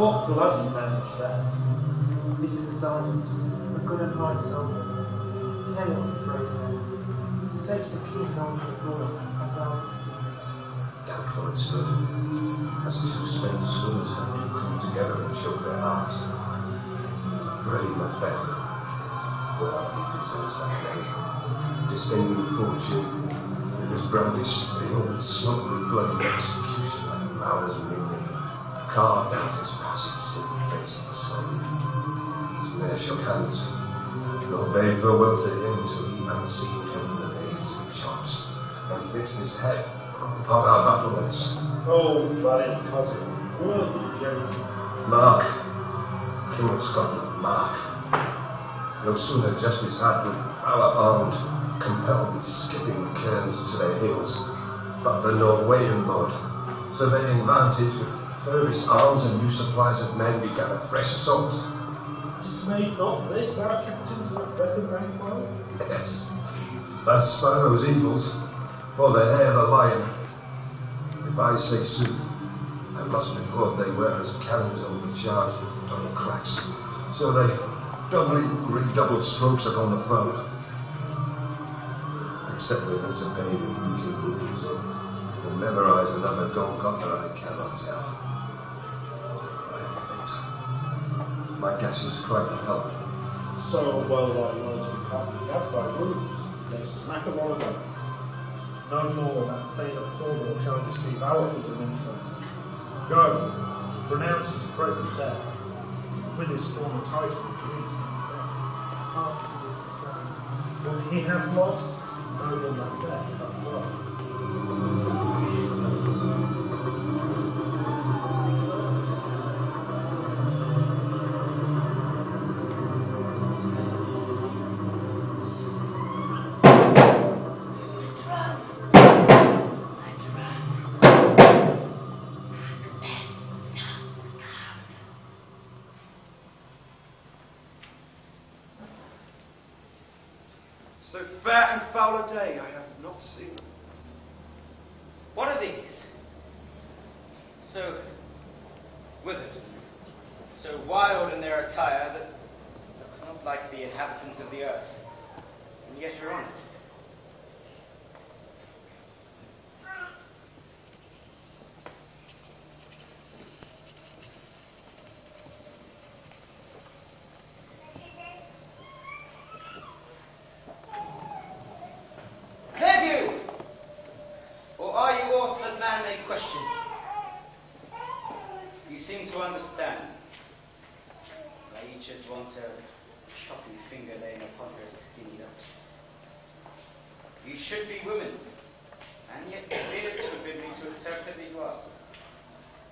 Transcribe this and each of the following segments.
What bloody man is that? This is the sergeant, a good and hard soldier. Hail, brave man. Say to the king and the royal, as thou disintegrates. Doubtful it stood, as two spent swimmers had to come together and show their hearts. Brave MacBeth, well, he deserves that name. Disdaining fortune, with his brandished steel, smoked with bloody execution like malice minion, carved out his passage in the face of the slave. His mare shook hands, nor bade farewell to him till he unseen him from the nave's chops, and fixed his head upon our battlements. Oh, valiant cousin, worthy gentleman. Mark, King of Scotland, Mark. No sooner justice had with valour armed, compelled these skipping cairns to their heels, but the Norwegian lord, surveying vantage with furbished arms and new supplies of men, began a fresh assault. Dismayed not this, our captains MacBeth and Banquo? Yes, as sparrows eagles, or the hare the lion. If I say sooth, I must report they were as cannons overcharged with double cracks, so they doubly redoubled strokes upon the foe. Except they meant to bathe in weakened wounds, or memorize another Golgotha, I cannot tell. I am faint. My gases cry for help. So well thy words become, gas thy wounds, then smack them all away. No more that Thane of Cornwall shall deceive our bosom interest. Go, pronounce his present death, with his former title, what he hath lost, noble MacBeth hath won. So fair and foul a day I have not seen. What are these? So withered, so wild in their attire that look not like the inhabitants of the earth, and yet are honoured. You seem to understand. I each at once heard a choppy finger laying upon her skinny lips. You should be women, and yet you fear to forbid me to interpret that you are so.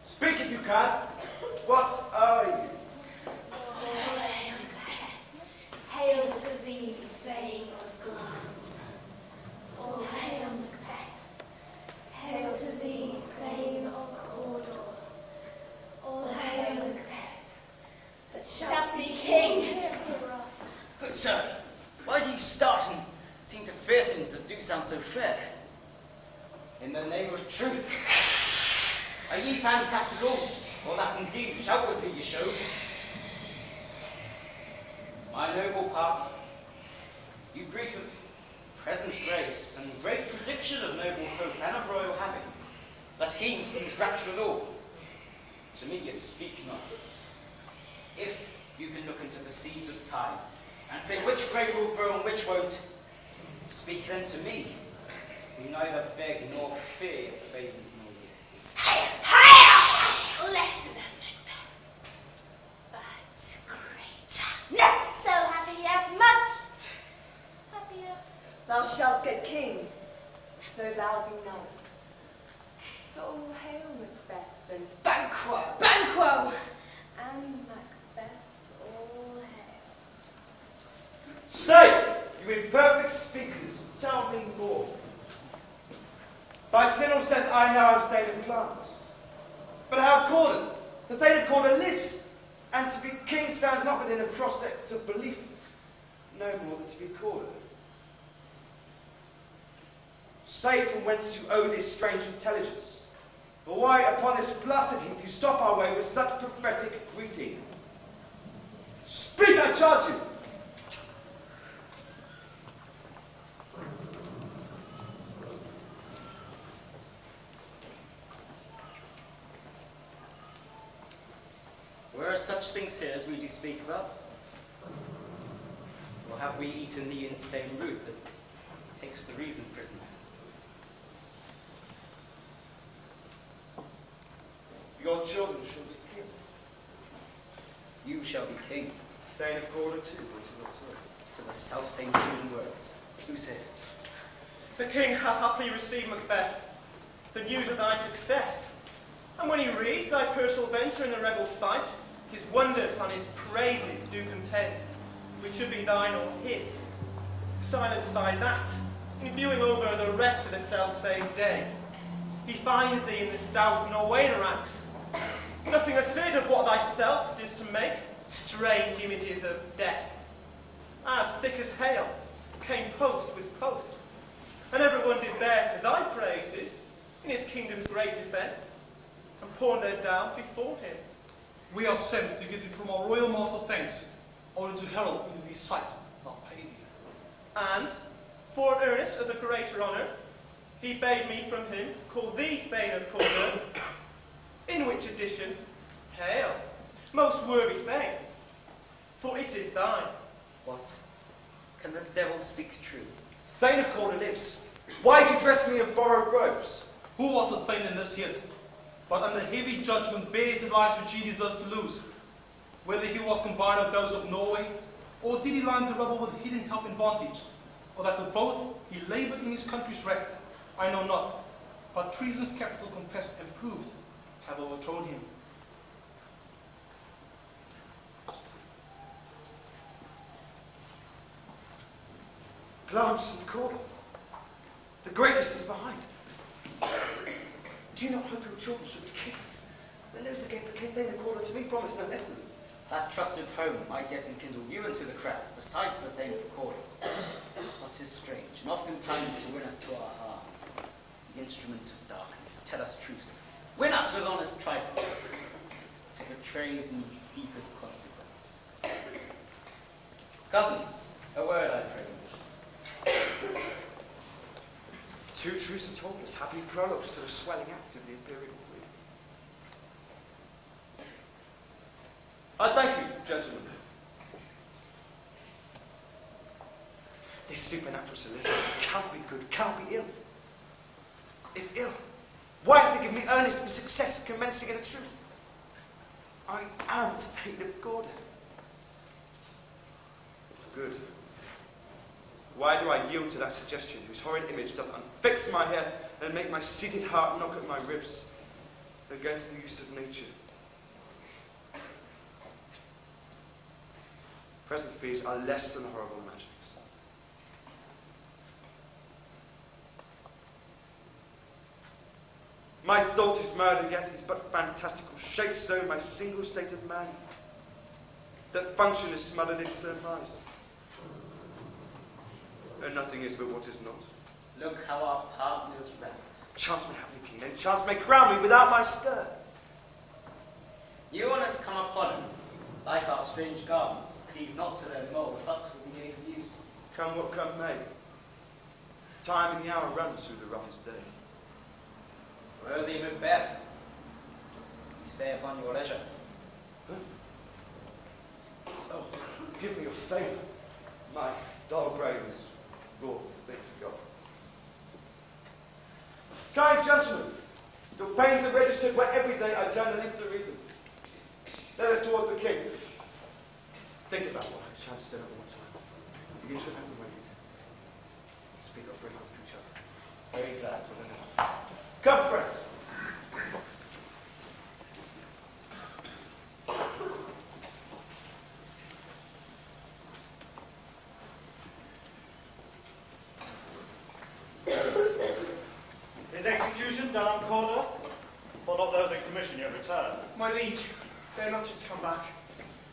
Speak if you can. What are you? Hail to thee, Thane of Glans. Oh, hail, MacBeth. Hail to thee, Thane of Cawdor. Oh, hail, MacBeth, that shalt be king. Good sir, why do you start and seem to fear things that do sound so fair? In the name of truth, are ye fantastical, or that indeed which outwardly ye show? My noble party, you greet with present grace and great prediction of noble hope and of royal having, that he seems rapt withal. To me ye speak not. If you can look into the seeds of time, and say which grape will grow and which won't, speak then to me, who neither beg nor fear favours nor ye. Hail! Lesser than MacBeth, but greater. Not so happy yet, much happier. Thou shalt get kings, though thou be known. So hail, Macbeth, and Banquo, and Macbeth, all hail. Stay, you imperfect speakers, tell me more. By Sinel's death I now am Thane of Glans. But how Cawdor? The Thane of Cawdor lives, and to be king stands not within a prospect of belief, no more than to be Cawdor. Say from whence you owe this strange intelligence, or why upon this blasted heath you stop our way with such prophetic charge you? Where are such things here as we do speak about? Or have we eaten the insane root that takes the reason prisoner? Your children shall be king. You shall be king. Thane of Corder too, or to the sword. To the self-same tune words. Who said? The king hath happily received MacBeth, the news of thy success. And when he reads thy personal venture in the rebels' fight, his wonders and his praises do contend, which should be thine or his. Silenced by that, in viewing over the rest of the self-same day, he finds thee in the stout Norwegian ranks, nothing afeard of what thyself didst to make strange images of death. As thick as hail came post with post, and everyone did bear thy praises in his kingdom's great defence, and pawn their down before him. We are sent to give you from our royal master thanks, order to herald into the sight, not pay thee. And, for an earnest of a greater honour, he bade me from him call thee Thane of Corder, in which addition, hail, most worthy Thane, for it is thine. What? Can the devil speak true? Thane of Corder lives. Why do you dress me in borrowed robes? Who was the thane that lives yet? But under heavy judgment bears the lives which he deserves to lose. Whether he was combined of those of Norway, or did he line the rebel with hidden help and vantage, or that for both he laboured in his country's wreck, I know not. But treason's capital confessed and proved have overthrown him. Glance and Corder. The greatest is behind. Do you not hope your children should be kings? The news against the king Thane of Corder to me promised no less than them. That trusted home might yet enkindle you into the crowd, besides the Thane of Corder. What is strange, and oftentimes to win us to our harm. The instruments of darkness tell us truths. Win us with honest trifles. To betrays in deepest consequence. Cousins, a word I pray. Two truths are told us, happy prologues to the swelling act of the imperial fleet. I thank you, gentlemen. This supernatural solicitor can't be good, can't be ill. If ill, why did they give me earnest for success commencing in a truth? I am the Thane of Corder. Good. Why do I yield to that suggestion, whose horrid image doth unfix my head and make my seated heart knock at my ribs against the use of nature? Present fears are less than horrible magics. My thought is murder, yet is but fantastical shape, so my single state of man, that function is smothered in surmise. And nothing is but what is not. Look how our partners rant. Chance may have me king, and chance may crown me without my stir. New honours come upon him, like our strange garments, cleave not to their mould, but with the aid of use. Come what come may. Time and the hour runs through the roughest day. Worthy MacBeth, we stay upon your leisure. Huh? Oh, give me your favour. My dull brain is raw with the things of God. Kind gentlemen, your pains are registered where every day I turn a leaf to read them. Let us toward the king. Think about what I chanced in at one time. You should have been waiting. Speak of bring to each other. Very glad to enough. Come, friends. Is execution done on Corder? Or not those in commission yet returned? My liege, they are not yet come back.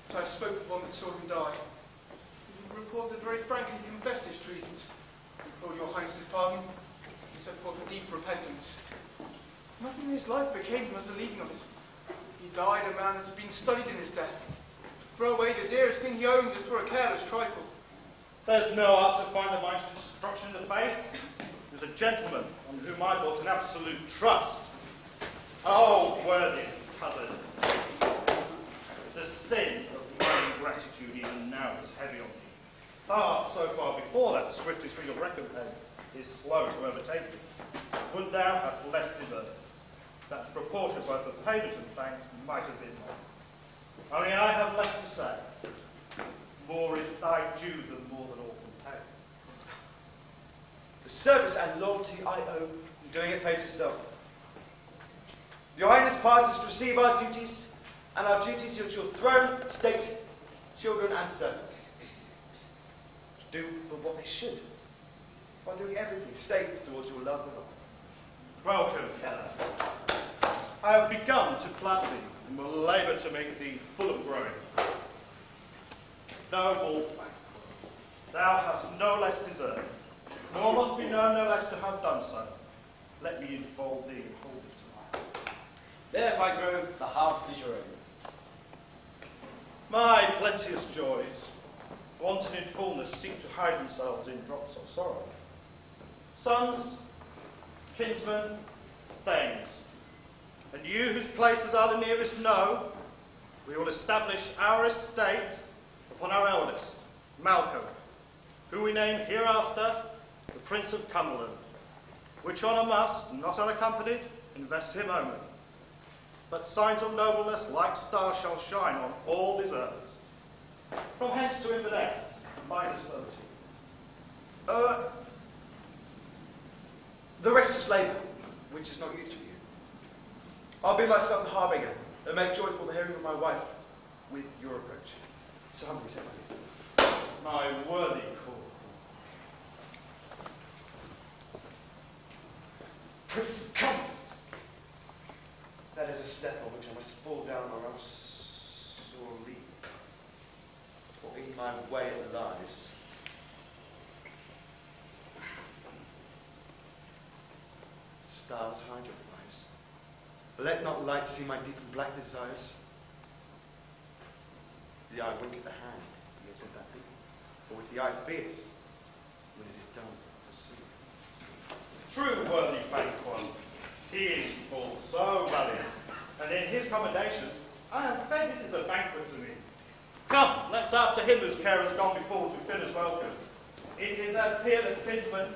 But I have spoken with one that saw him die. He reported very frankly confessed his treasons, implored your Highness's pardon, and set forth a deep repentance. Nothing in his life became him as the leading of it. He died a man that had been studied in his death. throw away the dearest thing he owned just for a careless trifle. There's no art to find a mind's destruction in the face. He was a gentleman on whom I built an absolute trust. Oh, worthiest cousin, the sin of my ingratitude even now is heavy on me. Thou art so far before that swiftest wheel of recompense is slow to overtake thee. Would thou hast less deserved, that the proportion both of payment and thanks might have been more. Only I have left to say, more is thy due than more than all can pay. The service and loyalty I owe in doing it pays itself. Your Highness parties to receive our duties, and our duties to your throne, state, children, and servants. Do but what they should, while doing everything safe towards your love and honor. Welcome, Keller. I have begun to plant thee, and will labour to make thee full of growing. Noble, thou hast no less deserved, nor must be known no less to have done so. Let me enfold thee and hold thee to mine. Therefore, Grove, the harvest is your own. My plenteous joys, wanton in fullness, seek to hide themselves in drops of sorrow. Sons, kinsmen, thanes, and you whose places are the nearest know, we will establish our estate upon our eldest, Malcolm, who we name hereafter the Prince of Cumberland, which honour must, not unaccompanied, invest him only. But signs of nobleness like stars shall shine on all deservers. From hence to Inverness, minus virtue. The rest is labour, which is not used for you. I'll be myself the harbinger, and make joyful the hearing of my wife with your approach. So humbly say My worthy call. Prince of Cumberland! That is a step on which I must fall down or else sorely. For in my way it lies. Stars, hide your flies. Let not light see my deep and black desires. The eye wink at the hand, yet if that be, or with the eye fierce, when it is done to see. True worthy Banquo, he is full so valiant, and in his commendation, I am fed it is a banquet to me. Come, let's after him whose care has gone before to bid us welcome. It is a peerless kinsman.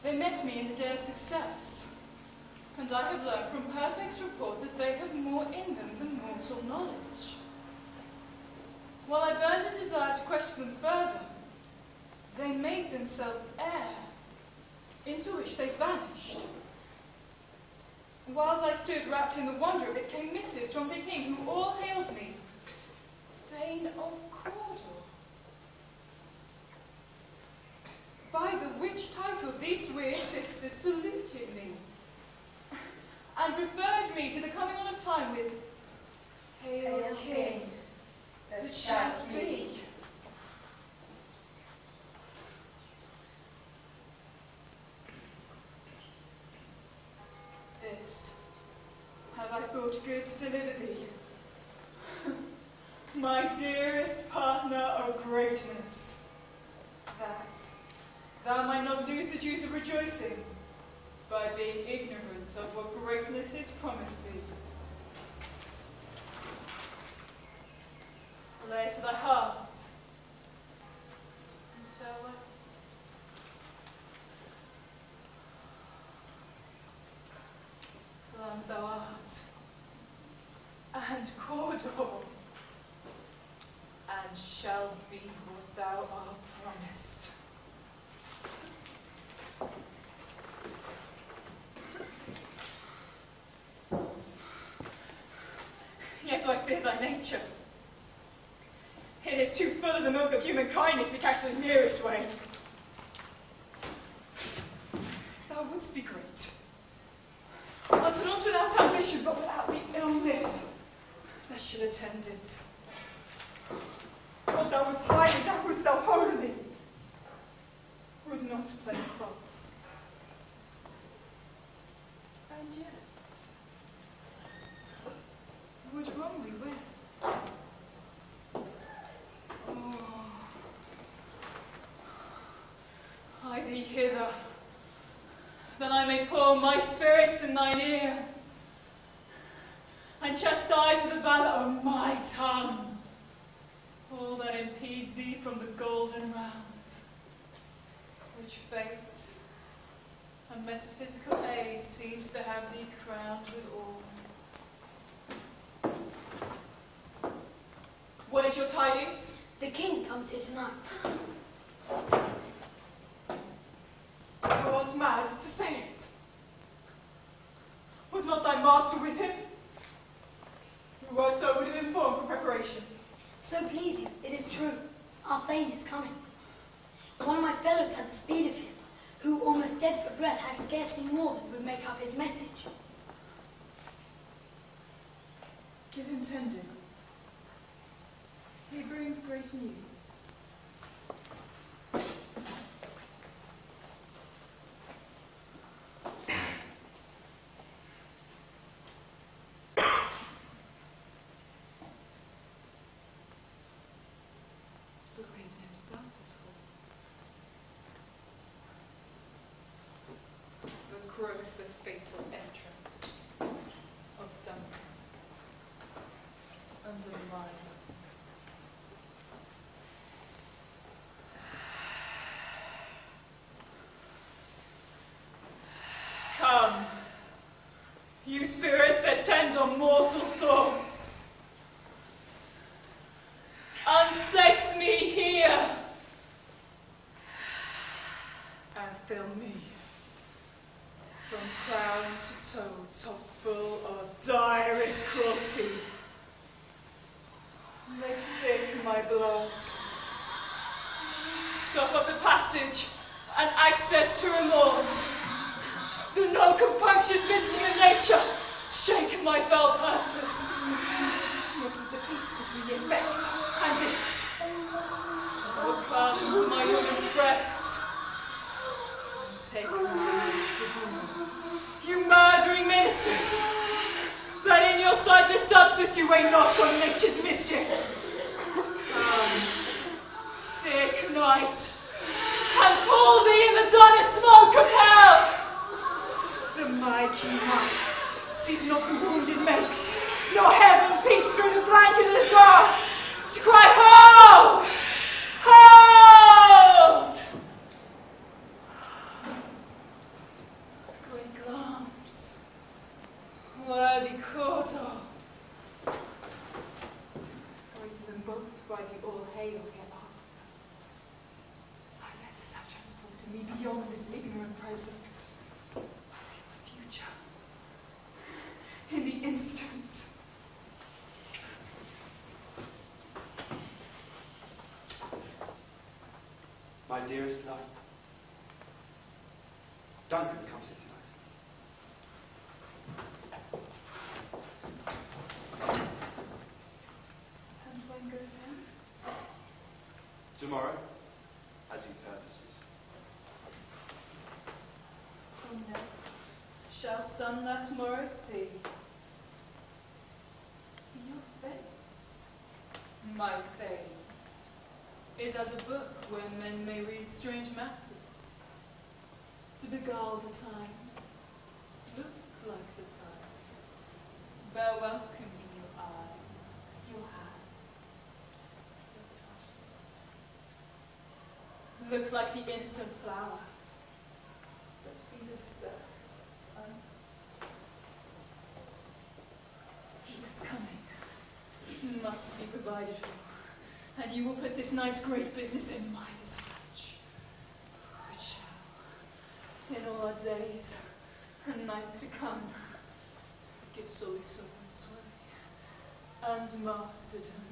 They met me in the day of success, and I have learned from Perfect's report that they have more in them than mortal knowledge. While I burned a desire to question them further, they made themselves air, into which they vanished. Whilst I stood wrapped in the wonder of it, came missives from the king, who all hailed me, Thane of Cawdor. By the which title these weird sisters saluted me, and referred me to the coming on of time with, Hail, King, that shalt be. This have I thought good to deliver thee, my dearest partner of greatness, that thou might not lose the dues of rejoicing by being ignorant of what greatness is promised thee. Lay it to thy heart, and farewell. Lambs thou art, and Cawdor, and shall be what thou art promised. fear thy nature. It is too full of the milk of human kindness to catch the nearest way. Thou wouldst be great, but not without ambition, but without the illness that should attend it. What thou wouldst highly, that wouldst thou wholly, would not play false. And yet, would wrongly win. Oh, hie thee hither, that I may pour my spirits in thine ear, and chastise with the valour of my tongue all that impedes thee from the golden round, which fate and metaphysical aid seems to have thee crowned withal. What is your tidings? The king comes here tonight. Thou art mad to say it. Was not thy master with him? Who word so would have informed for preparation. So please you, it is true. Our Thane is coming. One of my fellows had the speed of him, who, almost dead for breath, had scarcely more than would make up his message. Give him tending. He brings great news. The Raven himself is false. The crow's the fatal entrance of Duncan under my Come, you spirits that tend on mortal thoughts, unsex me here, and fill me from crown to toe top full of direst cruelty. Make thick my blood, stop up the passage and access to remorse. Through no compunctious visiting of nature, shake my fell purpose, nor keep the peace between the effect and it. Or climb into my woman's breasts, and take my for you murdering ministers, that in your sightless substance you weigh not on nature's mischief. Thick night, and pull thee in the dunnest smoke of hell. The mighty night sees not the wounded makes, nor heaven peeps through the blanket of the dark to cry, hold! Hold! Great glams, worthy Cordo. Greater than both by the all-hail hereafter. Thy letters have transported me beyond this ignorant present. In the instant. My dearest love, Duncan comes here tonight. And when goes hence? Tomorrow, as he purposes. Oh no, shall sun that tomorrow see? Your face, my Thane, is as a book where men may read strange matters. To beguile the time, look like the time, bear welcome in your eye, your hand, your touch. Look like the instant flower, but be the surface untouched. He is coming, must be provided for, and you will put this night's great business in my dispatch, which shall, in all our days and nights to come, give solely soul and sway and masterdom.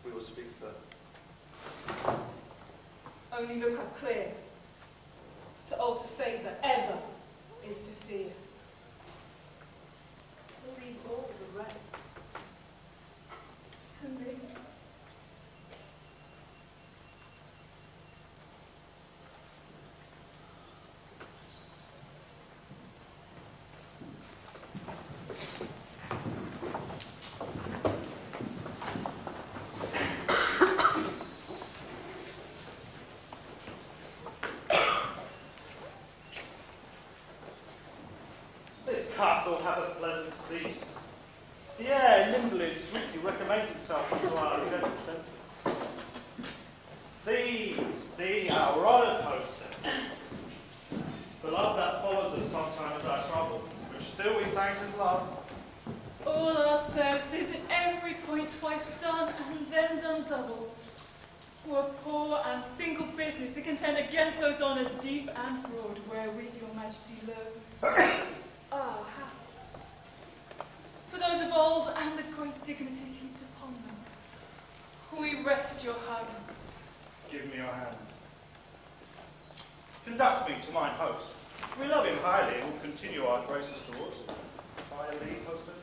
We will speak further. Only look up clear. To alter favour ever is to fear. Leave all the rest to me. This castle hath a pleasant seat. The air nimbly and sweetly recommends itself unto our gentle senses. See our honoured hostess. The love that follows us sometimes our trouble, which still we thank as love. All our services in every point twice done and then done double. Were poor and single business to contend against those honours deep and broad wherewith your majesty loads our house. For those of old and the great dignities heaped upon them, we rest your highness. Give me your hand. Conduct me to mine host. We love him highly and will continue our graces towards him. By leave, hostess.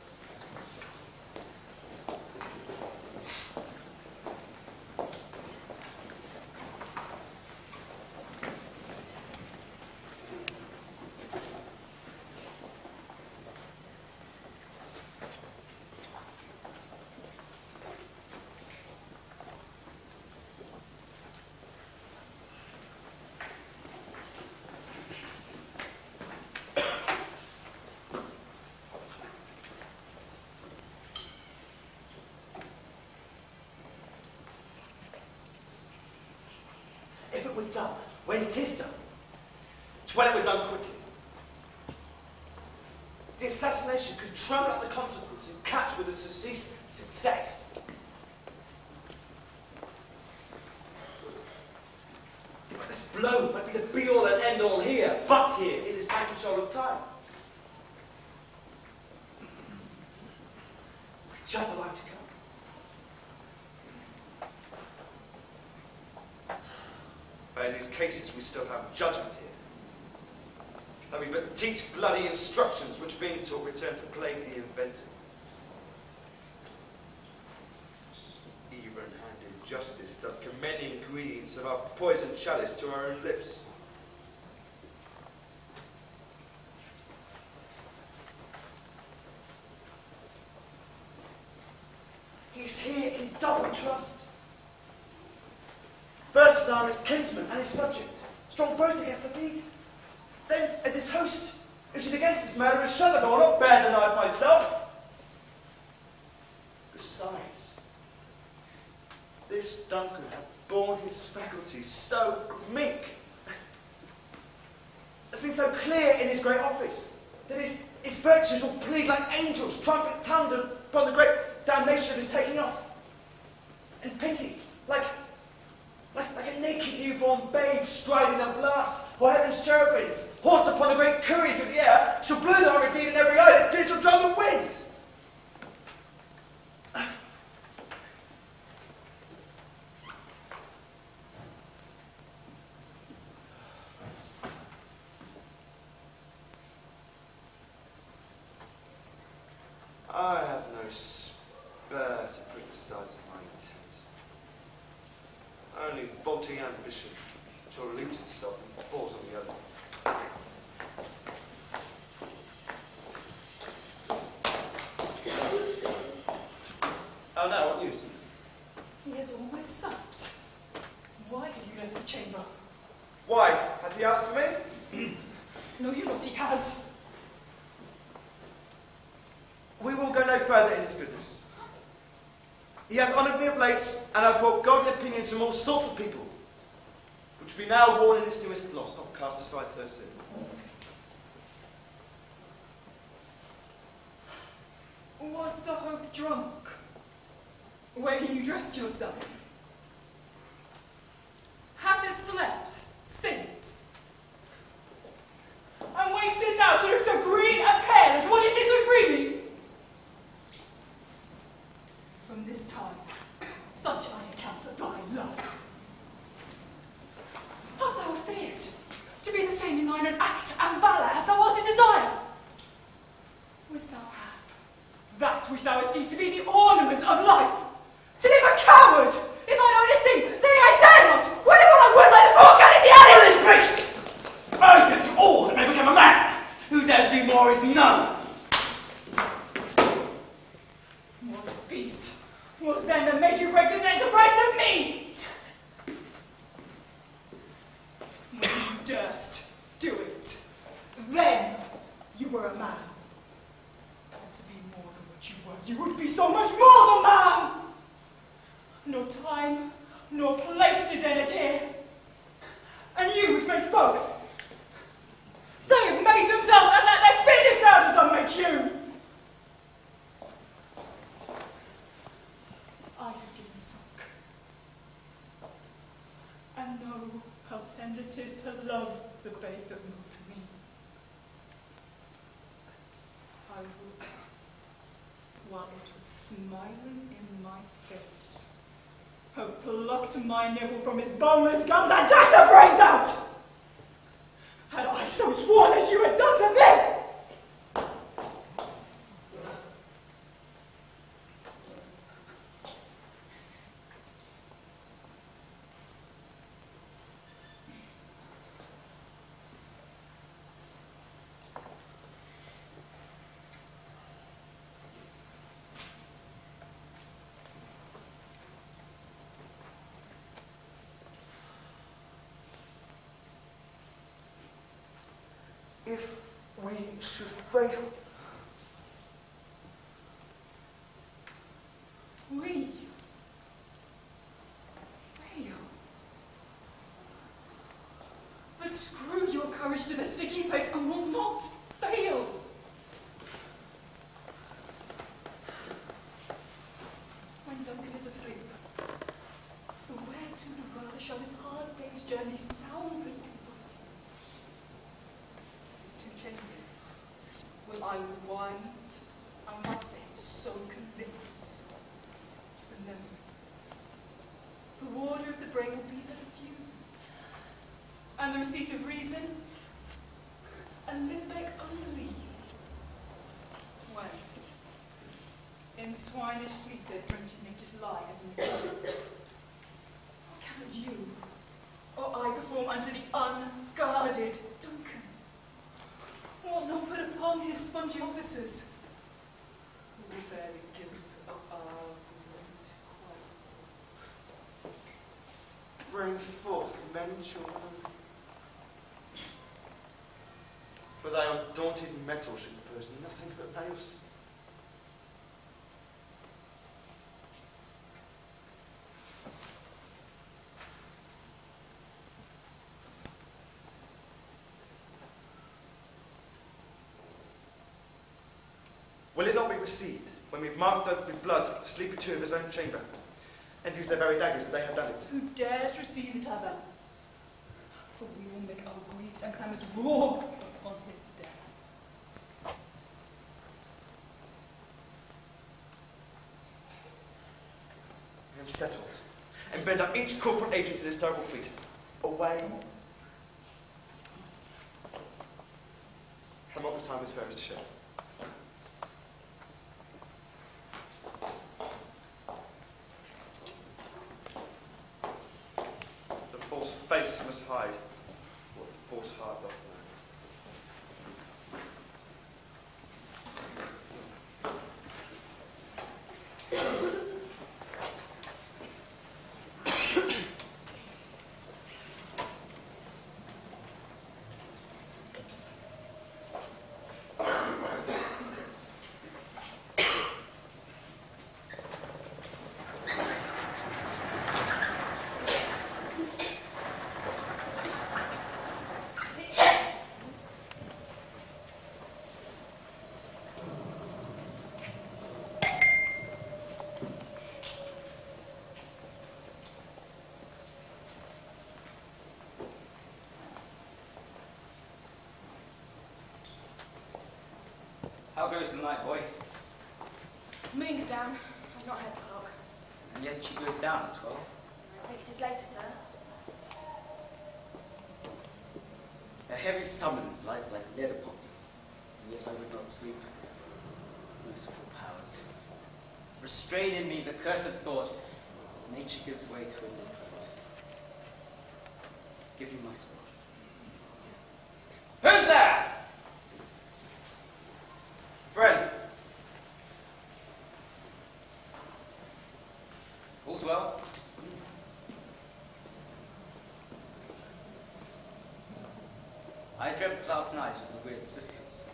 If it were done, when it is done, it's when it were done quickly. The assassination could travel up the consequence and catch with a success. But this blow might be the be-all and end-all here, but here, in this bank control of time. We judge the life to come. But in these cases, we still have judgment here. And we but teach bloody instructions, which being taught return to plague the inventor. Even-handed justice doth commend the ingredients of our poisoned chalice to our own lips. He's here in double trust. First as his kinsman and his subject, strong both against the deed. Then as his host, issued against this murder and shut the door, not bear denied myself. Besides, this Duncan hath borne his faculties so meek, has been so clear in his great office, that his virtues will plead like angels, trumpet-tongued upon the great damnation of his taking off. And pity, like a naked newborn babe striding a blast, or heaven's cherubims, horsed upon the great couriers of the air, shall blow the horrid deed in every eye that tears shall drum the wind. I have no spur to criticise my intent. Only vaulting ambition shall lose itself and falls on the other. Oh no, what news? He has almost supped. Why have you left the chamber? Why? Had he asked for me? No, you not, he has. We will go no further in this business. He hath honoured me of late, and hath brought godly opinions from all sorts of people, which be now worn in this newest loss, not cast aside so soon. Was the hope drunk when you dressed yourself? Hath it slept since? And wakes it now to look so green durst do it. Then you were a man. And to be more than what you were, you would be so much more than man. No time, nor place did then adhere. And you would make both. They have made themselves and let their fittest out as some make you. I have been sunk. And know how tender 'tis to love the babe that moved me. I would, while it was smiling in my face, have plucked my nipple from his boneless gums and dashed the brains out! Had I so sworn as you had done to this! If we should fail, We fail. But screw your courage to the sticking place and will not fail. When Duncan is asleep, where to the world shall his hard day's journey soundly invite him? His 2 chambers. Will I with wine? I might say so convince. Remember, the water of the brain will be but a few, and the receipt of reason a limbeck only. When, in swinish sleep their primitive natures lie as in what cannot you or I perform unto the unguarded Duncan? What not put upon his spongy officers, who will bear the guilt of our great bring forth men and children, for thy undaunted metal should pose nothing but nails. Will it not be received when we've marked with blood the sleepy tomb of his own chamber, and use their very daggers that they have done it? who dares receive it other? For we will make our griefs and clamours roar upon his death. And settled, and bend up each corporate agent to this terrible feat. Away. And what the time is fairest to show. The false face must hide what the false heart doth know. How goes the night, boy? Moon's down. I've not heard the clock. And yet she goes down at 12. I think it is later, sir. A heavy summons lies like lead upon me, and yet I would not sleep. Merciful powers, restrain in me the cursed thought, nature gives way to a new purpose. Give me my sword. Who's there? Friend, All's well? I dreamt last night of the weird sisters.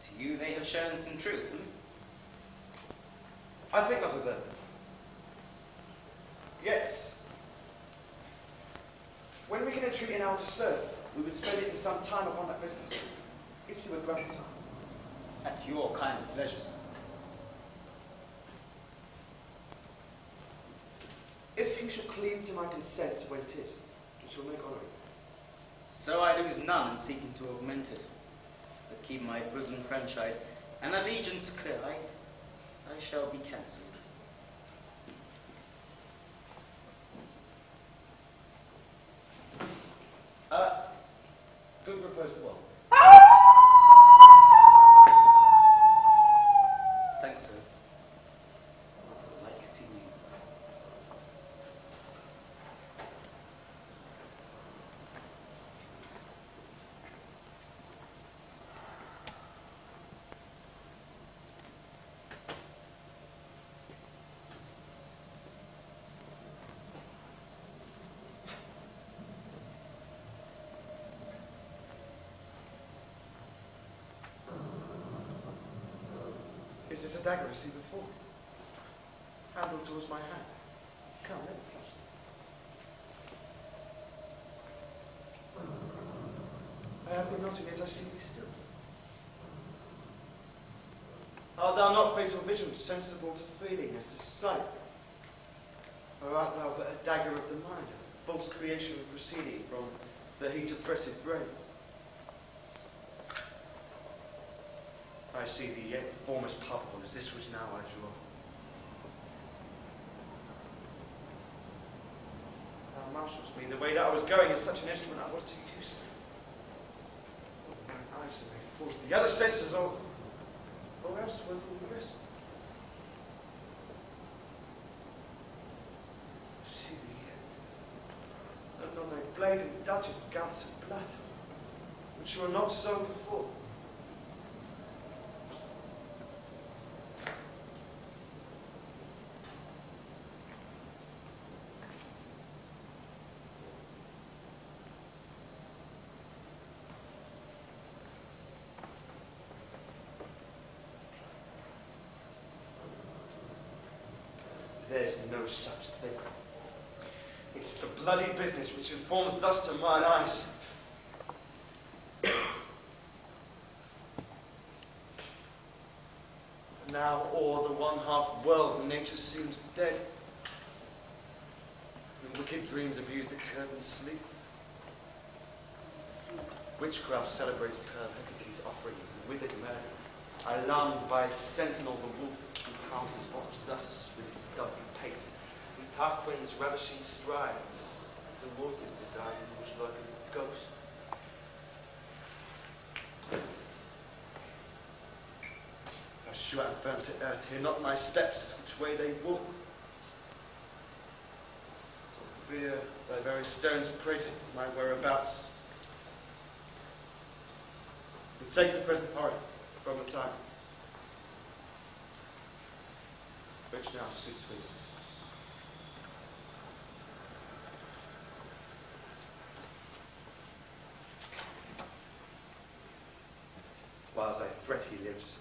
To you they have shown some truth, I think not of them. Yes. When we can entreat an hour to serve, we would spend it in some time upon that business, if you would grant time. At your kindest leisure, sir. If you should cleave to my consent when it is, it shall make honour. So I lose none in seeking to augment it, but keep my bosom French-eyed, and allegiance clear, I shall be cancelled. Good proposed well. Thanks, sir. Like to you. Is this a dagger I see before? Handle towards my hand. Come, let me touch it. I have thee not, and yet I see thee still. Art thou not fatal vision, sensible to feeling as to sight? Or art thou but a dagger of the mind, a false creation proceeding from the heat oppressive brain? I see thee yet form as palpable as this which now I draw. Thou marshals me the way that I was going, in such an instrument I was to use. Mine eyes may force the other senses, or else will the rest. See thee yet, and on thy blade indulgent gouts of blood, which were not so before. There's no such thing. It's the bloody business which informs thus to mine eyes. Now o'er the one-half world nature seems dead. And wicked dreams abuse the curtained sleep. Witchcraft celebrates pale Hecate's offerings and withered murder. Alarmed by sentinel the wolf who pounces watch thus with his stealthy pace, and Tarquin's ravishing strides towards his desire, which like a ghost. Thou sure and firm to earth, hear not my steps, which way they walk. Fear thy very stones prating my whereabouts. And take the present horror from the time, which now suits me. Whiles I threat he lives,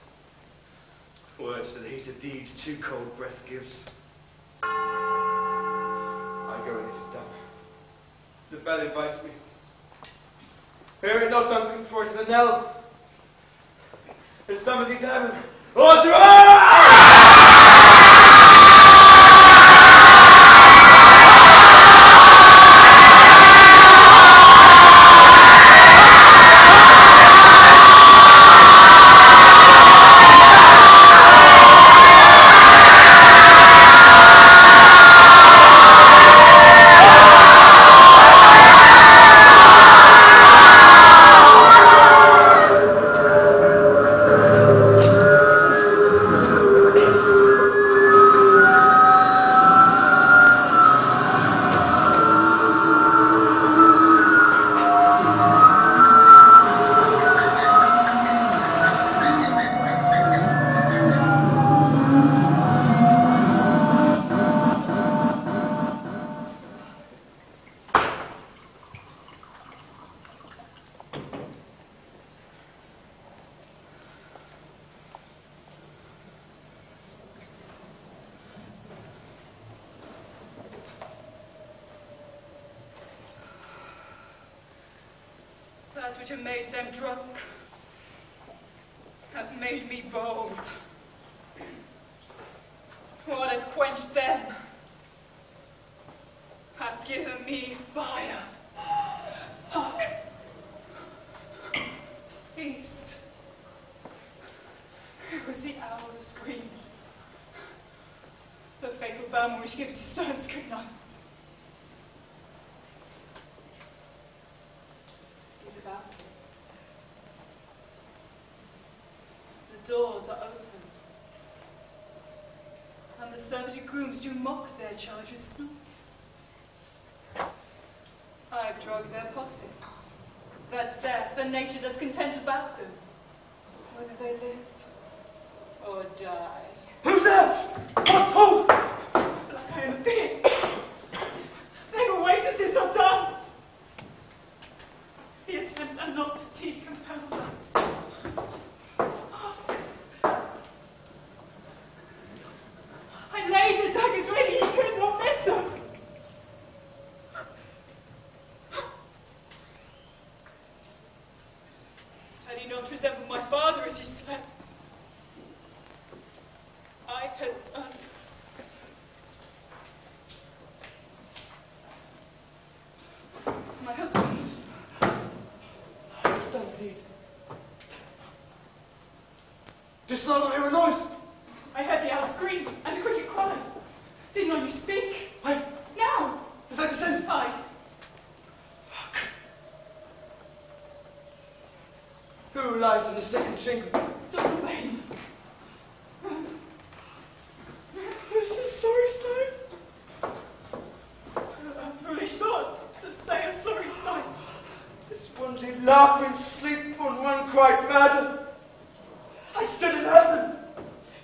words to the heat of deeds too cold breath gives. I go and it is done. The bell invites me. Hear it not, Duncan, for it is a knell. It summons thee to heaven. Order! that which had made them drunk hath made me bold. What hath quenched them hath given me fire. Hark! Peace. It was the owl that screamed. The fatal bell which gives stones good night. He's about it. The doors are open, and the servitor grooms do mock their charge with snores. I've drugged their possets, that death and nature does content about them, whether they live or die. Who's there? Who? Like I am feared. They will wait until 'tis not done. The attempt and not fatigue compels us. I laid the daggers ready, he could not miss them. Had he not resembled my father as he slept, I had done it. My husband. I have done indeed. Just not hear a noise. I heard the owl scream and the cricket cry. Did not you speak? I. Now! Is that descent? Aye. Who lies in the second chamber? Dr. Wayne. This is sorry sight. A foolish thought to say a sorry sight. This one did laugh in sleep, and one cried mad. I stood and heard them,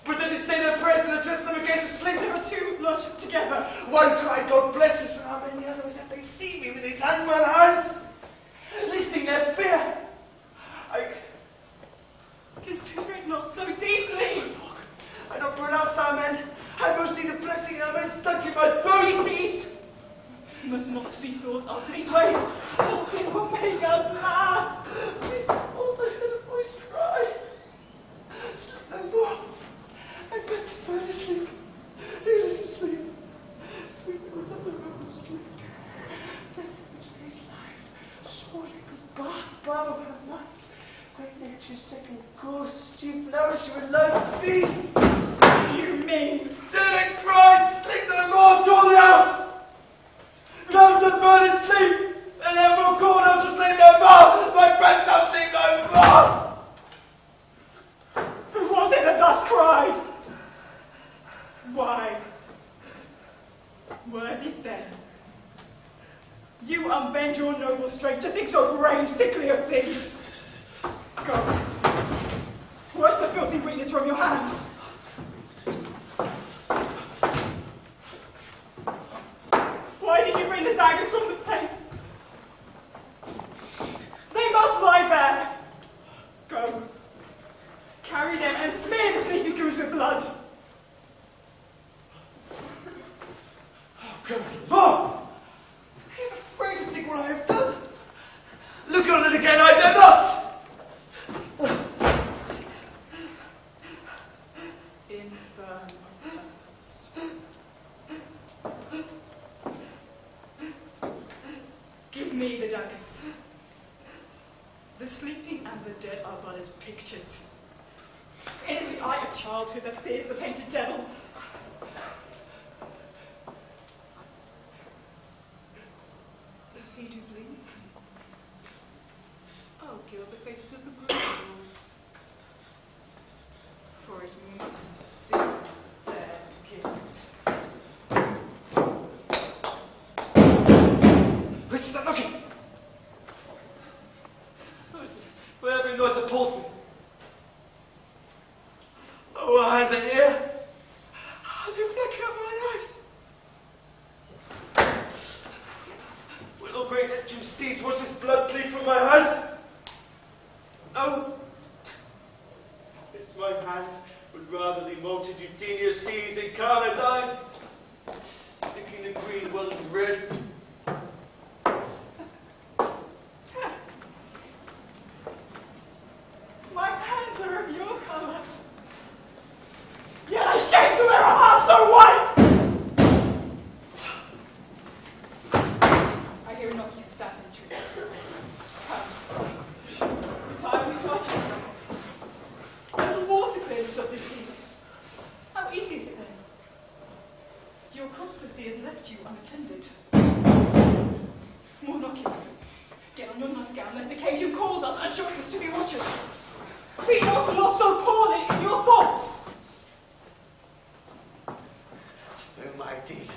but they did say their prayers and addressed them again to sleep. There were two lodged together. One cried, God bless us, and amen. The other was that they see me with his hangman hands, listing their fear. Consider it not so deeply. I don't pronounce amen. I must need a blessing, amen, stuck in my throat. These deeds must not be thought after these ways. Else it will make us mad. Please, hold I heard a voice cry. Sleep no more. MacBeth is trying to sleep. He is asleep. Sweet was up the river's drink. Death which stays life. Surely was bath of her night. Great nature's second course, chief nourisher and life's feast. What do you mean? Still and cried, sleep no more to all the house. Lamps and burning sleep, and therefore corners to sleep no more. My friend, something no more. Who was it that thus cried? Why? Worthy then, you unbend your noble strength to think so grave, sickly of things. Go. Wash the filthy weakness from your hands. Why did you bring the daggers from the place? They must lie there. Go. Carry them and smear the sleeping grooms with blood. Oh, God. Oh! I am afraid to think what I have done. Look on it again, I dare not. Give me the daggers. The sleeping and the dead are but as pictures. It is the eye of childhood that fears the painted devil. If he do bleed, I'll gild the faces of the brutal, for it must see their guilt. Who's that knocking? Who is it? Where every noise that pulls me. Oh, her hands are here. I'll never back out my eyes. Will the great let you cease once this blood bleed from my hands? No. This my hand would rather the multitudinous seas incarnadine, thinking the green well and red. sap and trees. Come, the time we touch it. A little water cleanses up this deed. How easy is it then? Your constancy has left you unattended. More knocking. Get on your nightgown, lest occasion calls us and shocks us to be watchers. Be not lost so poorly in your thoughts. To know my deed,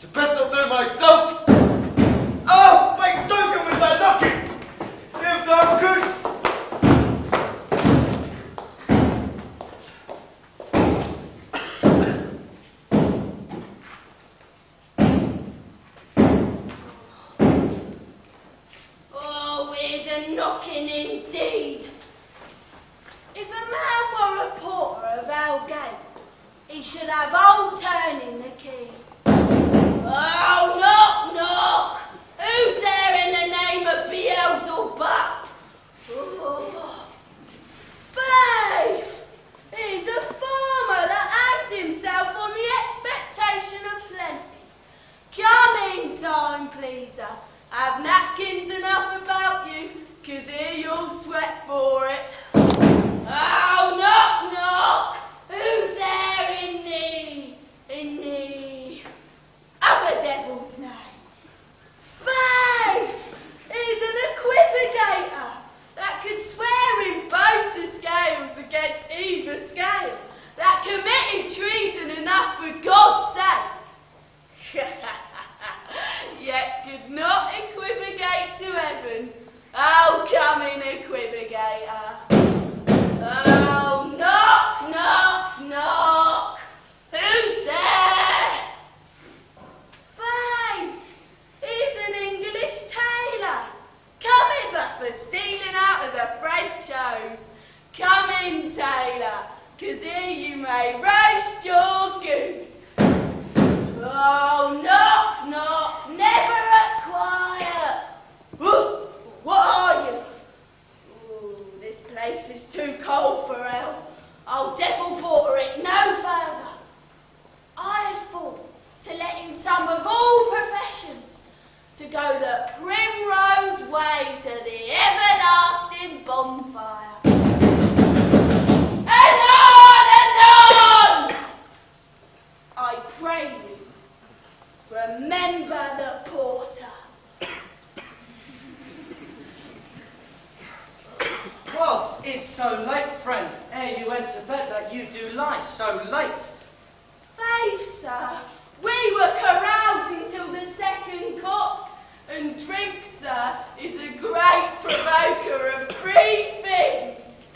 to best not know myself. Oh, my token with thy knocking, if thou couldst. Oh, it's a knocking indeed. If a man were a porter of our gate, he should have old turning the key. Oh, knock, knock! Who's there in the name of Beelzebub? Oh, Faith! He's a farmer that hanged himself on the expectation of plenty. Come in time, pleaser. Have napkins enough about you, 'cause here you'll sweat for it. Oh, knock, knock! Who's there in the other devil's name? Faith! He's an equivocator that could swear in both the scales against either scale, that committed treason enough for God's sake. Yet could not equivocate to heaven. Oh, come in, equivocator. Oh, knock, knock, knock. Who's there? Faith, he's an English tailor. Come hither for stealing out of the French shows. Come in, tailor, 'cause here you may roast your goose. Oh, knock, knock, never a quiet. What are you? Ooh, this place is too cold for hell. I'll devil porter it no further. I had thought to let in some of all professions, to go the primrose way to the everlasting bonfire. Anon! I pray you, remember the porter. Was it so late, friend, ere you went to bed, that you do lie so late? Faith, sir, we were carousing till the second cock, and drink, sir, is a great provoker of three things.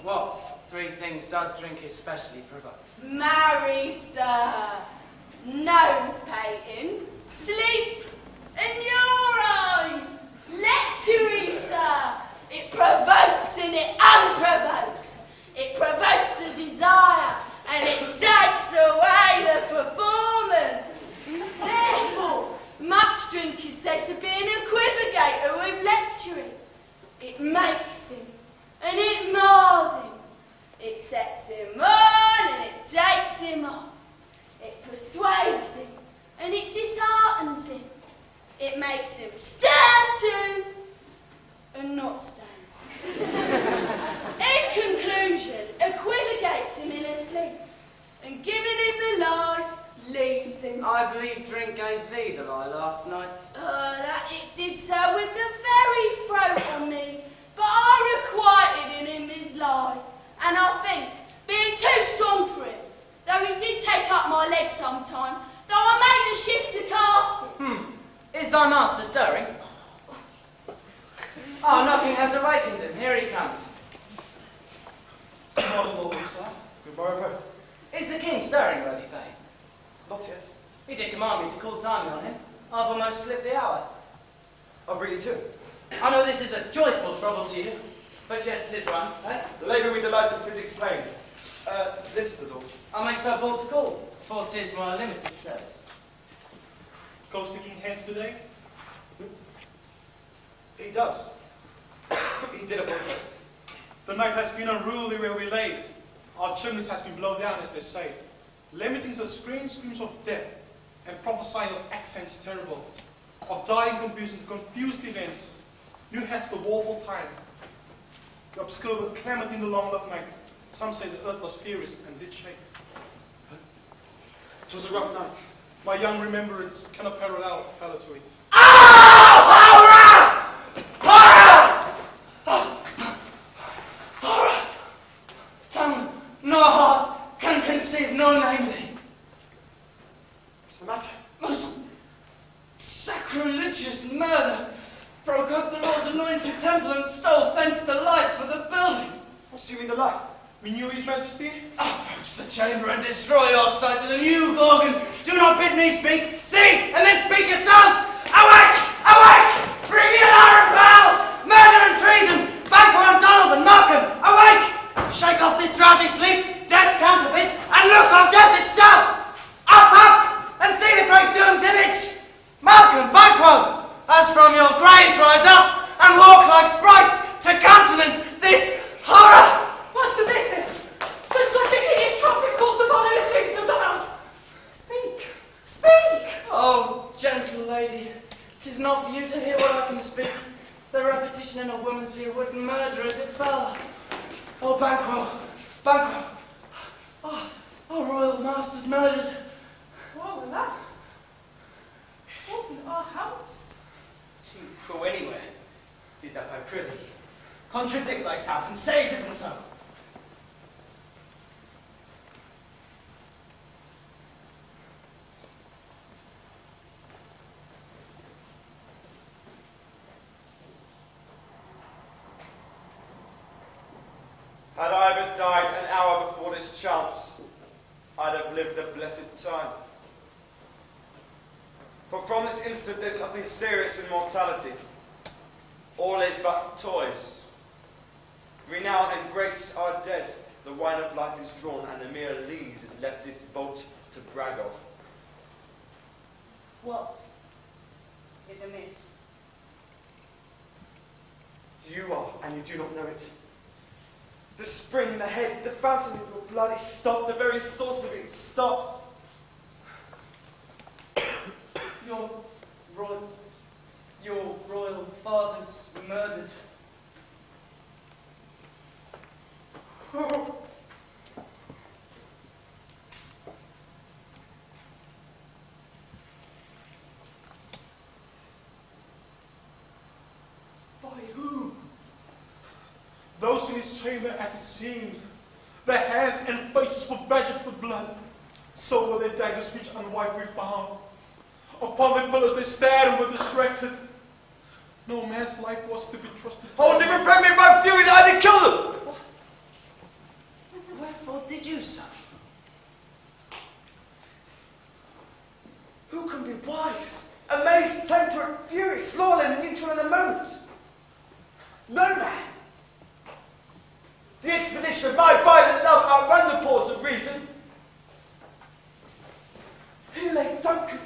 What three things does drink especially provoke? Marry, sir, nose painting, sleep, and urine. Lechery, sir, it provokes and it unprovokes. It provokes the desire and it takes away the performance. Therefore, much drink is said to be an equivocator with lechery. It makes him and it mars him. It sets him on and it takes him off. It persuades him and it disheartens him. It makes him stand to and not stand to. In conclusion, equivocates him in his sleep and giving him the lie, leaves him. I believe drink gave thee the lie last night. That it did, sir, with the very throat on me, but I requited in him his lie, and I think, being too strong for him, though he did take up my leg sometime, though I made a shift to cast him. Is thy master stirring? Oh, knocking has awakened him. Here he comes. Not always, sir. Good morrow, both. Is the king stirring, worthy Thane? Not yet. He did command me to call timely on him. I've almost slipped the hour. I'll bring you too. I know this is a joyful trouble to you, but yet 'tis one, eh? The labour we delight in physics plain. This is the door. I'll make so bold to call, for 'tis my limited service. Goes the king hence today? He does. He did appoint me. The night has been unruly where we lay. Our chimneys has been blown down, as they say, limiting the screams of death, and prophesying of accents terrible. of dying confusion, confused events, new has the woeful time, the obscure with calamity in the long love night. Some say the earth was furious and did shake. It was a rough night. My young remembrances cannot parallel a fellow to it. Horror! Horror! Tongue nor heart can conceive nor name thee. What's the matter? Most sacrilegious murder broke up the Lord's anointed temple and stole thence the light for the building. What do you mean the light? Renew His Majesty? Approach the chamber and destroy your sight with a new Gorgon. Do not bid me speak. See, and then speak yourselves. Awake! Awake! Bring the alarm bell! Murder and treason! Banquo and Donovan, Markham! Awake! Shake off this drowsy sleep, death's counterfeit, and look on death itself! Up, up! And see the great doom's image! Malcolm, Banquo! As from your graves rise up, and walk like sprites to countenance this horror! What's the business? Does such a hideous trumpet calls the body of sleeps of the house? Speak! Speak! Oh, gentle lady, 'tis not for you to hear what I can speak. The repetition in a woman's ear would murder as it fell. Oh, Banquo, Banquo. Oh, royal master's murdered. Woe, alas! What in our house? To go anywhere, did that I prithee. Contradict thyself and say it isn't so. Had I but died an hour before this chance, I'd have lived a blessed time. For from this instant there's nothing serious in mortality. All is but toys. Renown and grace are dead, the wine of life is drawn, and the mere lees left this boat to brag of. What is amiss? You are, and you do not know it. The spring in the head, the fountain of your blood is stopped, the very source of it is stopped. Your royal father's murdered. By whom? Those in his chamber, as it seemed, their hands and faces were badgered with blood. So were their daggers which unwiped we found. Upon the pillars they stared and were distracted. No man's life was to be trusted. Hold him and bring me by fury that I did kill them! Wherefore did you so? Who can be wise, amazed, temperate, furious, loyal and neutral in a moment? No man. The expedition of my violent love outran the pause of reason. Here lay Duncan,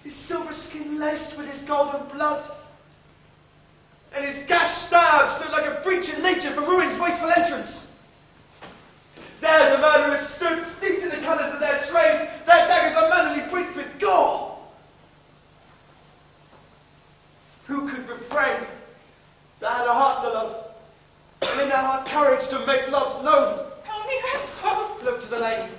his silver skin laced with his golden blood, and his gashed stabs looked like a breach in nature for ruin's wasteful entrance. There the murderers stood, steeped in the colours of their trade, their daggers unmannerly pricked with gore. Who could refrain? They had a heart to love, and in their heart courage to make love's known. Tell me answer! Look to the lady.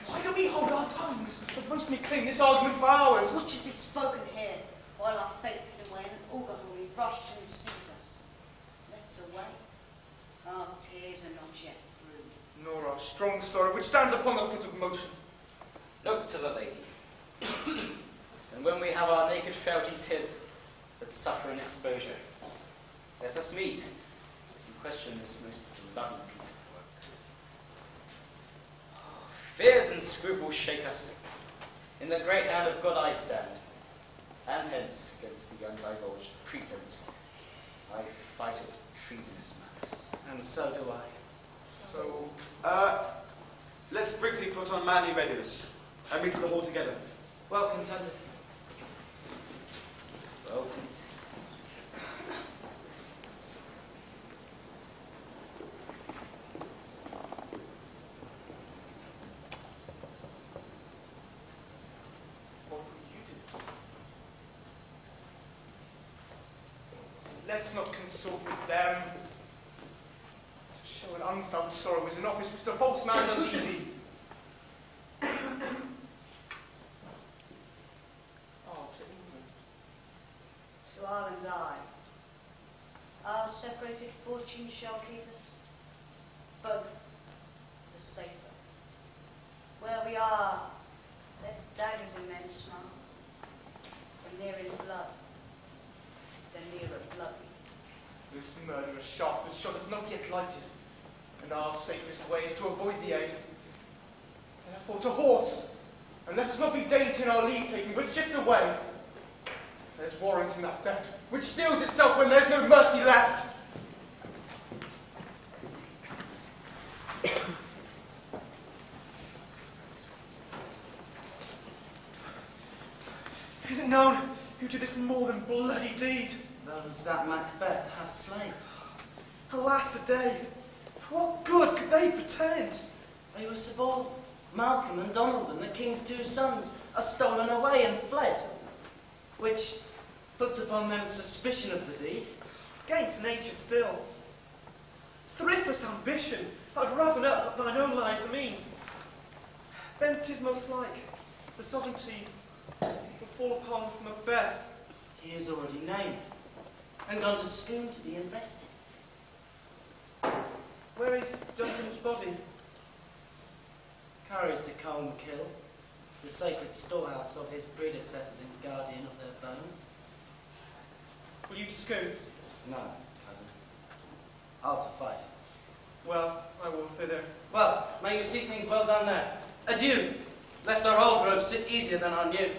Why do we hold our tongues? But most me clean this argument for hours. What should be spoken here, while our fate hid away and auger we rush and seize us? Let's away. Our tears are not yet brewed. Nor our strong sorrow, which stands upon the foot of motion. Look to the lady. And when we have our naked frailties hid, that suffer an exposure, let us meet and question this most bloody piece of work. Fears and scruples shake us. In the great hand of God I stand, and hence against the undivulged pretense I fight of treasonous malice. And so do I. So, let's briefly put on manly readiness and meet in the hall together. Well contended. Well content. What will you do? let's not consort with them. To show an unfelt sorrow is an office which the false man does easy. To England. To Ireland I. Our separated fortunes shall keep us both the safer. Where we are, there's daggers in men's smiles. The near in blood, the nearer bloody. This murderous shaft that shot is not yet lighted, and our safest way is to avoid the aid. Therefore to horse, and let us not be dainty in our leave-taking, but shift away. There's warrant in that theft, which steals itself when there's no mercy left. Is it known who did this more than bloody deed? Those that MacBeth hath slain. Alas a day! What good could they pretend? They were suborned. Malcolm and Donald and the king's 2 sons are stolen away and fled, which puts upon them suspicion of the deed. Gainst nature still. Thriftless ambition, I'd rather know what thine own lives means. Then 'tis most like the sovereignty will fall upon MacBeth. He is already named and gone to Scone to be invested. Where is Duncan's body? Carried to Colne Kill, the sacred storehouse of his predecessors and guardian of their bones. Will you to Scone? No, cousin. I'll to Fife. Well, I will thither. Well, may you see things well done there. Adieu, lest our old robes sit easier than our new.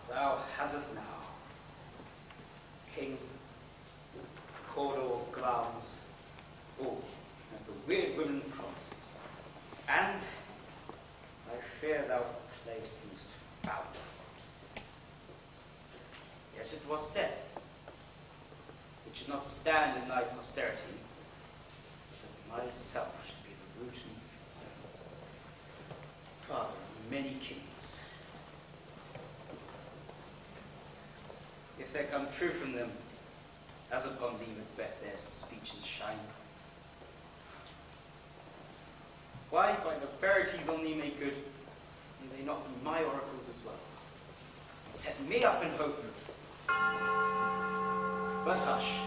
Thou hast it now, King Cawdor Glamis, all as the weird women promised, and I fear thou playest most foul. Yet it was said, it should not stand in thy posterity, that myself should be the root and father of many kings. If there come true from them, as upon thee, MacBeth, their speeches shine. Why, by the verities on thee make good, may they not be my oracles as well, and set me up in hope. But hush.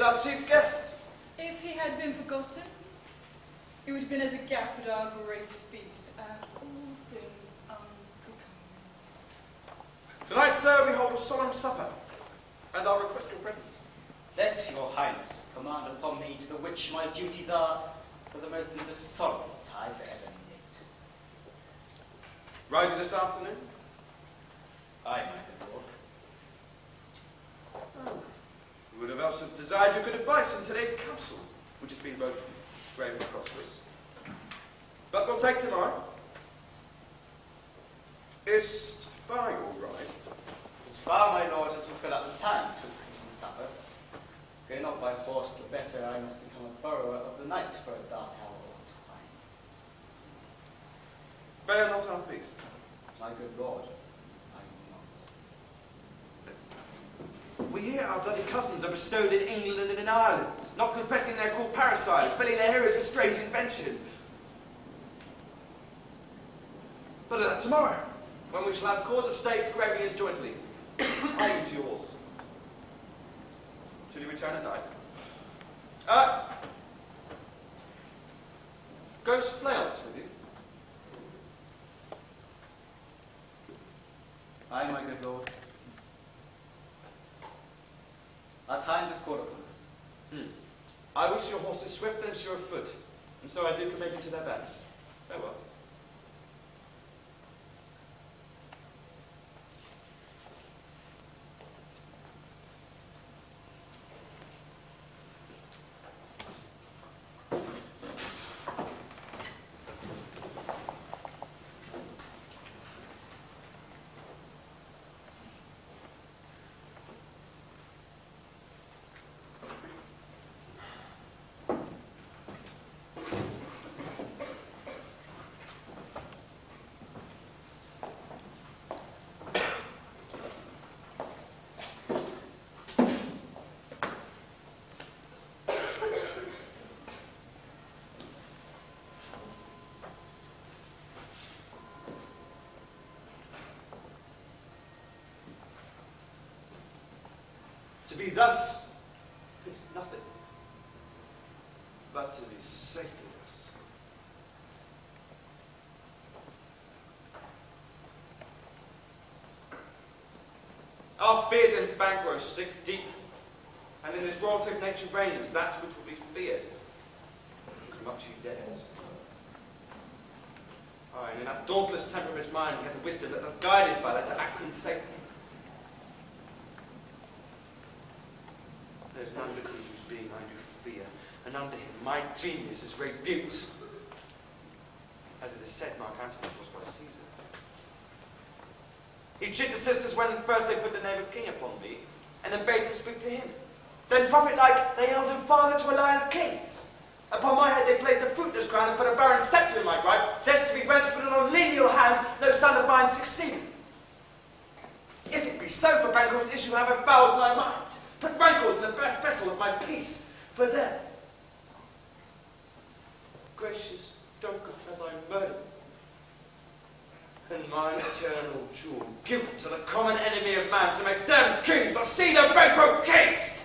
Our chief guest. If he had been forgotten, it would have been as a gap at our great feast, and all things unbecoming. Tonight, sir, we hold a solemn supper, and I request your presence. Let your highness command upon me to the which my duties are for the most indissoluble tie I've ever knit. Riding this afternoon? Aye, my good lord. Oh. Who would have else have desired your good advice in today's council, which has been both grave and prosperous. But we'll take tomorrow. Is far all right? As far, my lord, as we fill up the time twixt this and supper. Go not by force, the better I must become a borrower of the night for a dark hour or twine. Bear not our feast. My good lord, I will not. We hear our bloody cousins are bestowed in England and in Ireland, not confessing their cruel parricide, filling their heroes with strange invention. But of that tomorrow, when we shall have cause of state gravy as jointly. I eat yours. Shall you return at night? Ghost flails with you? Aye, my good lord. Our time is called upon us. I wish your horses swift and sure of foot, and so I do commend you to their backs. Farewell. To be thus is nothing, but to be safely thus. Our fears in Banquo stick deep, and in his royalty of nature reigns that which will be feared, as much he dares. Aye, and in that dauntless temper of his mind, he hath the wisdom that doth guide his valour to act in safety. There's none but he whose being I do fear, and under him my genius is rebuked. As it is said, Mark Antony was by Caesar. He cheated the sisters when first they put the name of king upon me, and then bade them speak to him. Then, prophet-like, they held him father to a line of kings. Upon my head they placed a fruitless crown and put a barren sceptre in my right, thence to be wrenched with an unlineal hand, no son of mine succeeded. If it be so, for Banquo's issue have I fouled my mind. Put rankles in the vessel of my peace for them. Gracious Duncan, have I murdered? And mine eternal jewel given to the common enemy of man to make them kings or see them Banquo kings!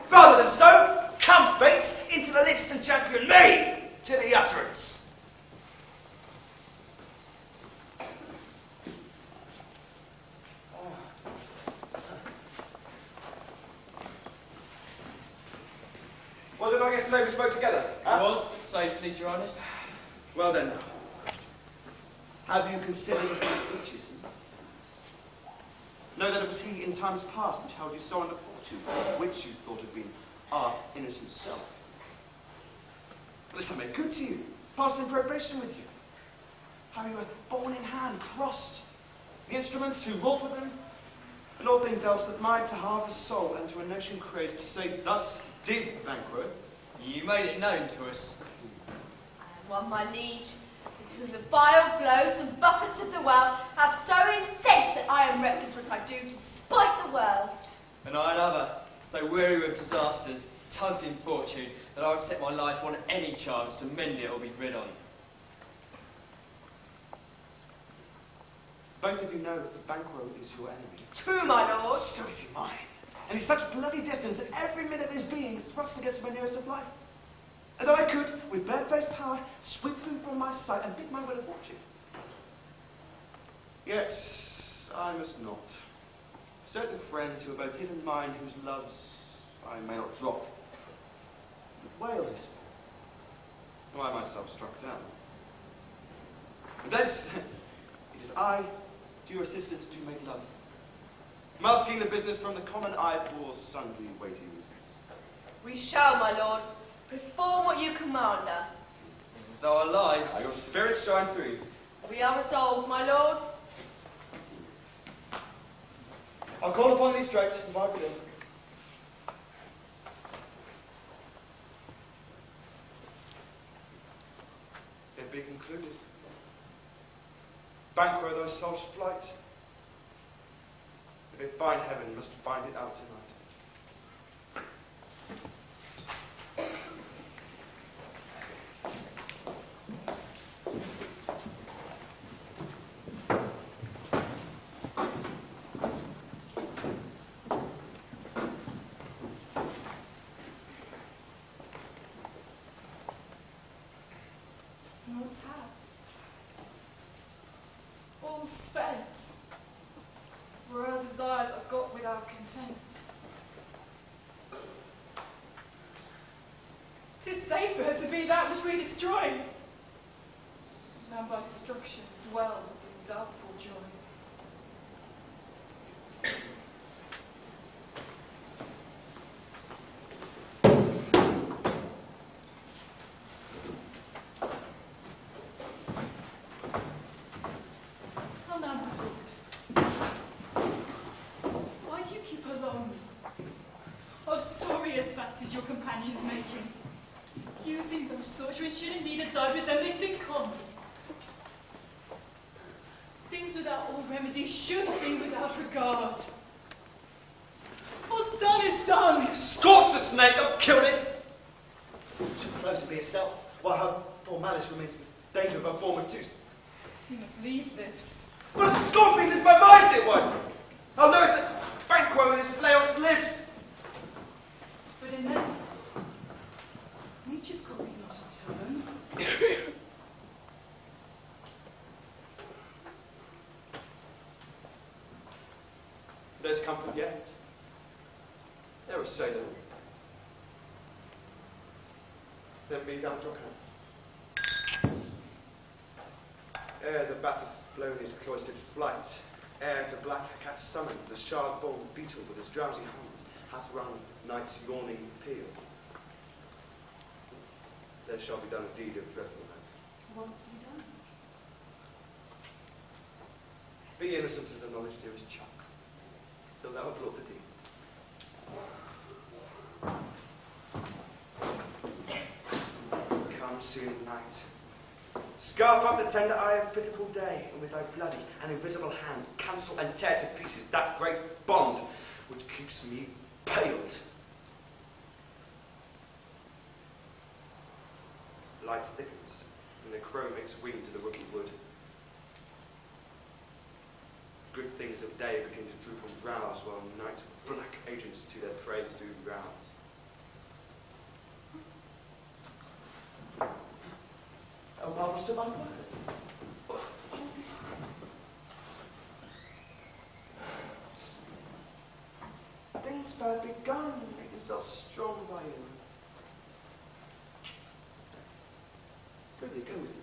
Rather than so, come fates into the list and champion me to the utterance. Was it not yesterday we spoke together? Huh? It was, say please, Your Highness. Well then, have you considered his speeches? Know that it was he in times past which held you so under fortune, which you thought had been our innocent self. But this I made good to you, passed in probation with you. How you were borne in hand, crossed, the instruments who wrought with them, and all things else that might to harvest soul and to a notion create to say, thus did Banquo. You made it known to us. I am one, my liege, with whom the vile blows and buffets of the world have so incensed that I am reckless what I do to spite the world. And I another, so weary with disasters, tugged in fortune, that I would set my life on any chance to mend it or be rid on. Both of you know that Banquo is your enemy. True, my lord. So is he mine. And he's such bloody distance that every minute of his being thrusts against my nearest of life. And though I could, with barefaced power, sweep him from my sight and bid my will of fortune. Yet, I must not. Certain friends who are both his and mine, whose loves I may not drop, would wail his fall. or I myself struck down. And thence, it is I, to your assistance, to make love, masking the business from the common eye for sundry weighty reasons. We shall, my lord, perform what you command us. Though our lives... Your spirit shine through you. We are resolved, my lord. I'll call upon thee straight, if I will. It be concluded. Banquo thy soul's flight. If it find heaven, must find it out tonight. What's happened? All spent. Royal desires are got without content. 'Tis safer to be that which we destroy, than by destruction dwell in doubtful joy. Fancies your companions making, using those sorts which should indeed have died with them they think on. Things without all remedy should be without regard. What's done is done. You stalked the snake, not killed it. She'll close and be herself, while her poor malice remains in danger of her former tooth. You must leave this. But the scorpion is my mind, it won't. I'll notice that Banquo and his flay on its lids. But in them, nature's copy's not a term. There's comfort yet. There is say no. Then be thou your hand. Ere the bat hath flown his cloistered flight, ere to black cat summoned, the shard-born beetle with his drowsy hands hath run night's yawning peal. There shall be done a deed of dreadful hand. What's to be done? Be innocent of the knowledge, dearest Chuck, till thou have brought the deed. Come soon night. Scarf up the tender eye of pitiful day, and with thy bloody and invisible hand cancel and tear to pieces that great bond which keeps me paled. Light thickens, and the crow makes wing to the rooky wood. Good things of day begin to droop and drowse, while night black agents to their preys do rouse. Oh, marvellous to my words. Hold thee still. Things bad begun, make themselves strong by you. Where do they go with you?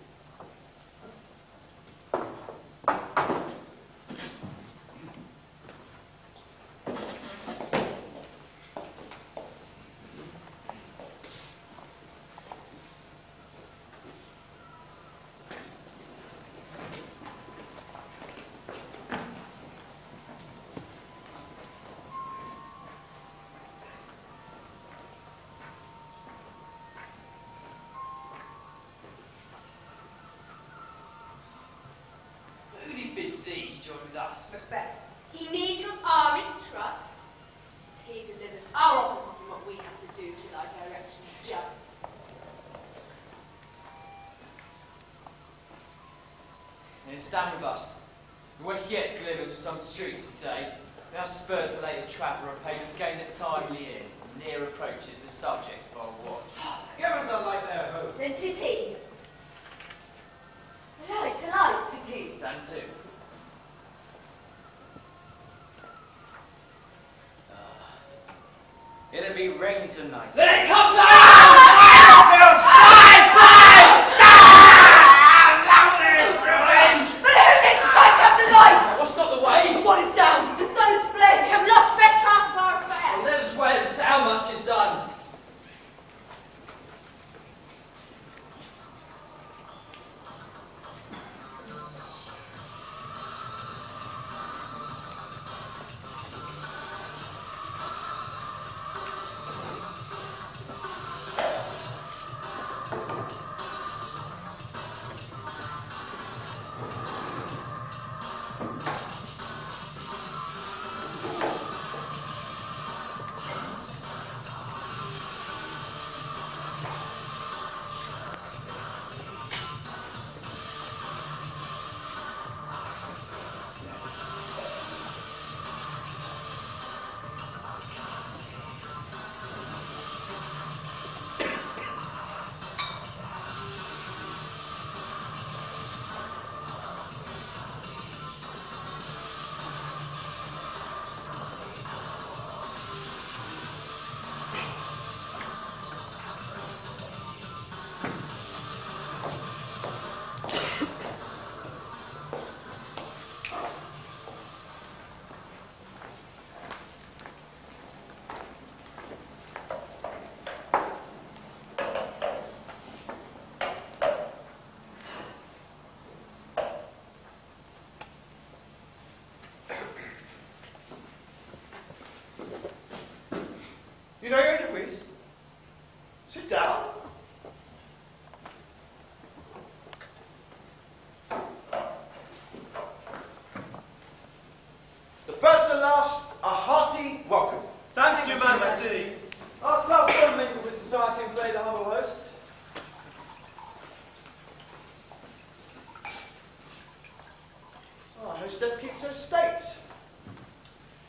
Join with us. MacBeth, he needs not our mistrust. It is he delivers our offices and what we have to do to thy direction just. Then stand with us. The west yet glimmers with some streets of day. Now spurs the later traveller and pace to gain it timely in. Near approaches the subjects of our watch. Give us a light there, ho. Then 'tis he. A light, a light. 'Tis he. Stand to. It'll be rain tonight. Let it come down! Fire! Fire!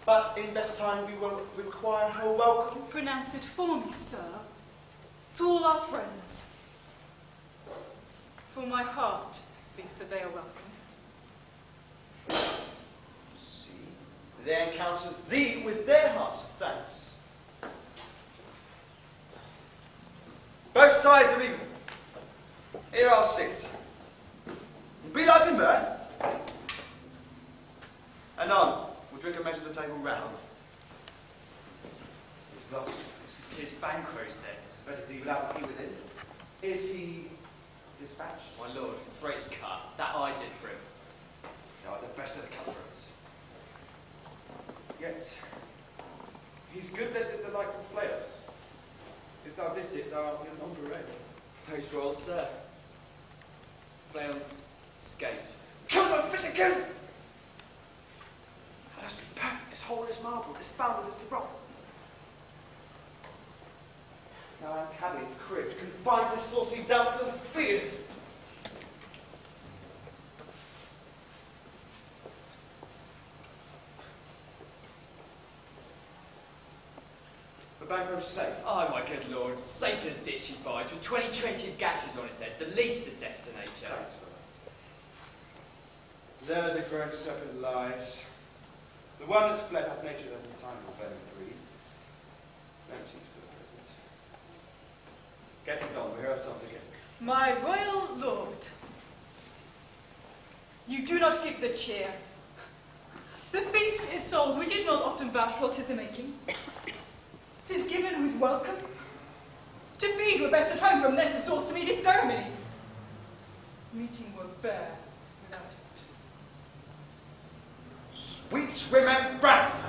But in best time we will require her welcome. Pronounce it for me, sir, to all our friends. For my heart speaks that they are welcome. See, they encounter thee with their hearts' thanks. Both sides are even. Here I'll sit. Be like in mirth. Anon, we'll drink a measure of the table round. Tis Banquo's then. Better be without he within. Is he dispatched? My lord, his throat's cut. That I did for him. Thou art the best of the cutthroats. Yet, he's good that did the like of players. If thou didst it, thou art in non-parade. Post roll, sir. Flails skate. Come on, fit again! Thou hast been packed, as whole as marble, as founded as the rock. Now I'm cabined, cribbed, confined to saucy doubts and fears. The Banquo's safe. Oh, my good lord, safe in a ditch he bides, with 20 trenchant gashes on his head, the least of death to nature. Thanks for that. There the grown serpent lies. The one that's fled hath nature at the time of burning breed. No excuse for the present. Get it on, we hear ourselves again. My royal lord, you do not give the cheer. The feast is sold, which is not often bashful, 'tis a making. 'Tis given with welcome. To feed were best at home from thence the source to meet is ceremony. Meeting were bare without it. Sweet remembrance!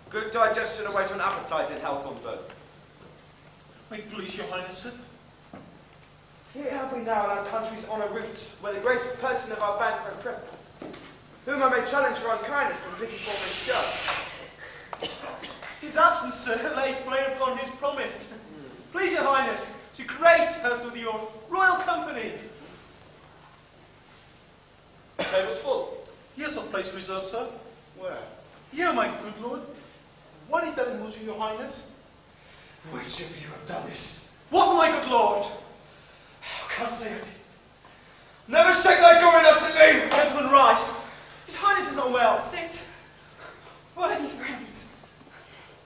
Good digestion away to an appetite in health on both. May it please your highness sit. Here have we now in our country's honour root, where the graced person of our Banquo present, whom I may challenge for unkindness and pity for my judge. His absence, sir, lays blame upon his promise. Please your highness, to grace us with your royal company. The table's full. Here's a place reserved, sir. Where? Here, my good lord. What is that moves you, your highness? Which of you have done this? What, my good lord? I can't say I did. Never shake thy gory nuts at me! Gentlemen, rise. His highness is not well. Sit, worthy friends.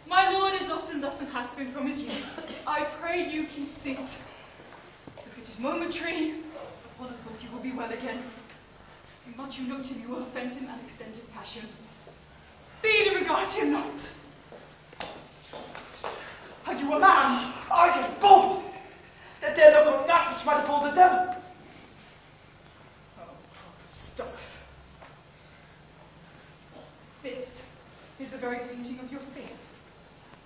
My lord is often thus and hath been from his youth. I pray you keep seat. If it is momentary, upon a thought you will be well again. In much you note him, you will offend him and extend his passion. Feed and regard him not. Are you a man? I get bold! That dare look on that which might have pulled the devil. Oh, proper stuff. This is the very painting of your fear.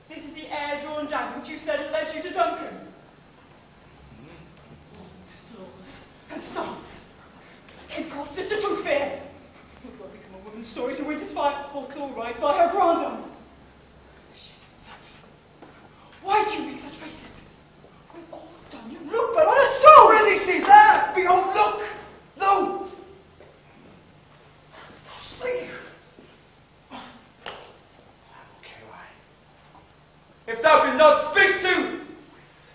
This is the air-drawn dagger which you said led you to Duncan. These flaws and stance. Impostors to true fear. Would well become a woman's story to winter's fire, or claw rise by her grandam. The shame itself. Why do you make such faces? When all's done, you look but on a stone! Really see that? Behold, look! Lo! See! If thou could not speak to,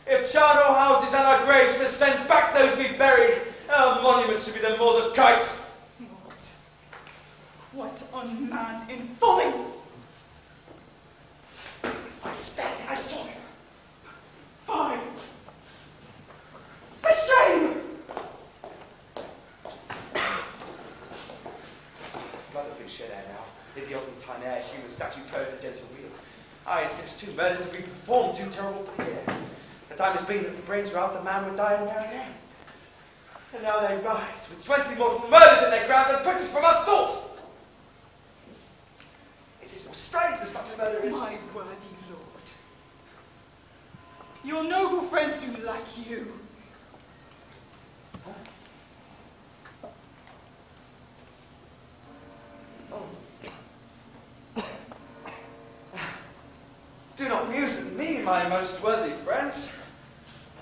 if charnel houses and our graves must send back those we buried, our monuments should be the moors of kites. What unmanned in folly! I stabbed it, I saw him. Fine! For shame! Blood has been shed ere now. In the open time air, human statue towed the gentle wheel. Aye, and since 2 murders have been performed, too terrible for the air. The time has been that the brains were out, the man would die in there again. And now they rise, with 20 mortal murders in their ground and pushes from our stalls. It is more strange than such a murder is. My worthy lord, your noble friends do lack you. Do not muse at me, my most worthy friends.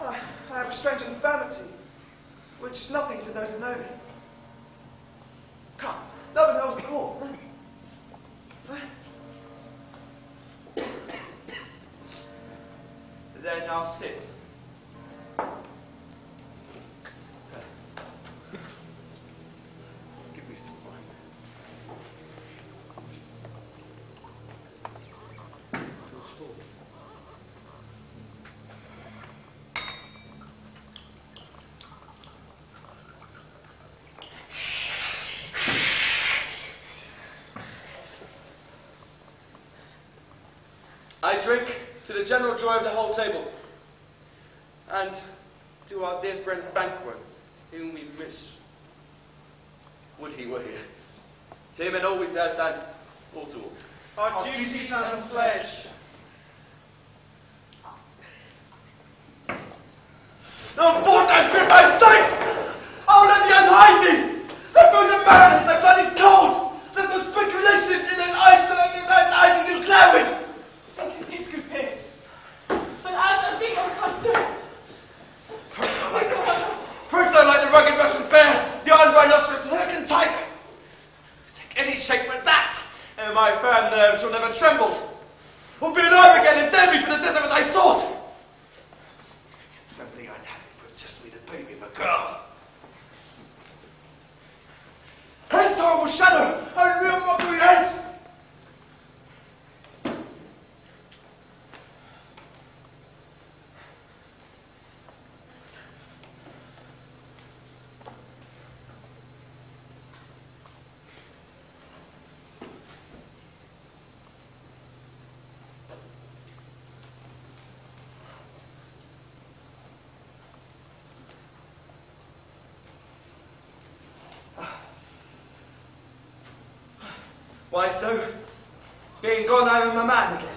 I have a strange infirmity, which is nothing to those who know me. Nothing else at all. There, now sit. Give me some wine. Feels full. I drink to the general joy of the whole table, and to our dear friend Banquo, whom we miss. Would he were here. To him and all we dare stand, all to all. Our duties and pledge. No fortress grip my stakes! Oh, let the unhide thee! Let go the madness, the blood is cold! Let no speculation in those eyes, that eyes you do cloud with! Episcopate. But as a thing of custom. Proves thou like the rugged Russian bear, the iron rhinoceros, lurking tiger. Take any shape with that, and my firm nerves shall never tremble. Or be alive again and dare me to the desert with thy sword. Trembling unhappy, protest me the baby of a girl. Hence, horrible shadow, unreal mockery, hence! Why so? Being gone, I am a man again.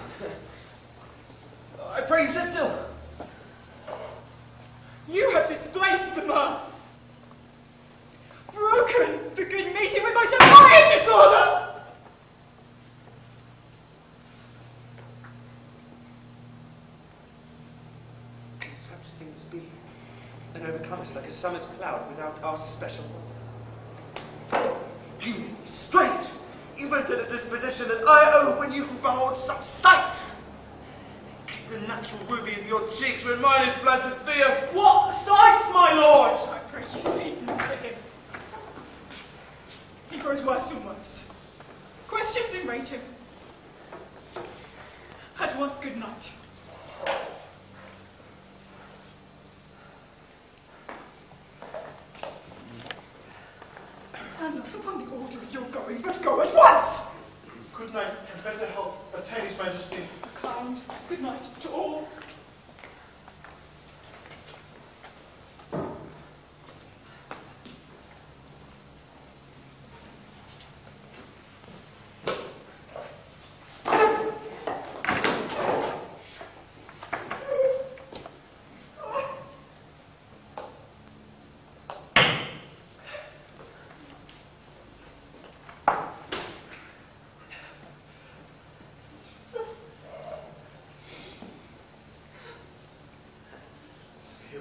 I pray you sit still. You have displaced the man. Broken the good meeting with my severe disorder. Can such things be? And overcome us like a summer's cloud without our special. You make me strange, even to the disposition that I owe when you behold such sights. The natural ruby in your cheeks when mine is blent with fear. What sights, my lord? I pray you speak not to him. He grows worse and worse. Questions enrage him. At once, good night. Stand not upon the order of your going, but go at once! Good night, and better help attain His Majesty. Kind good night to all.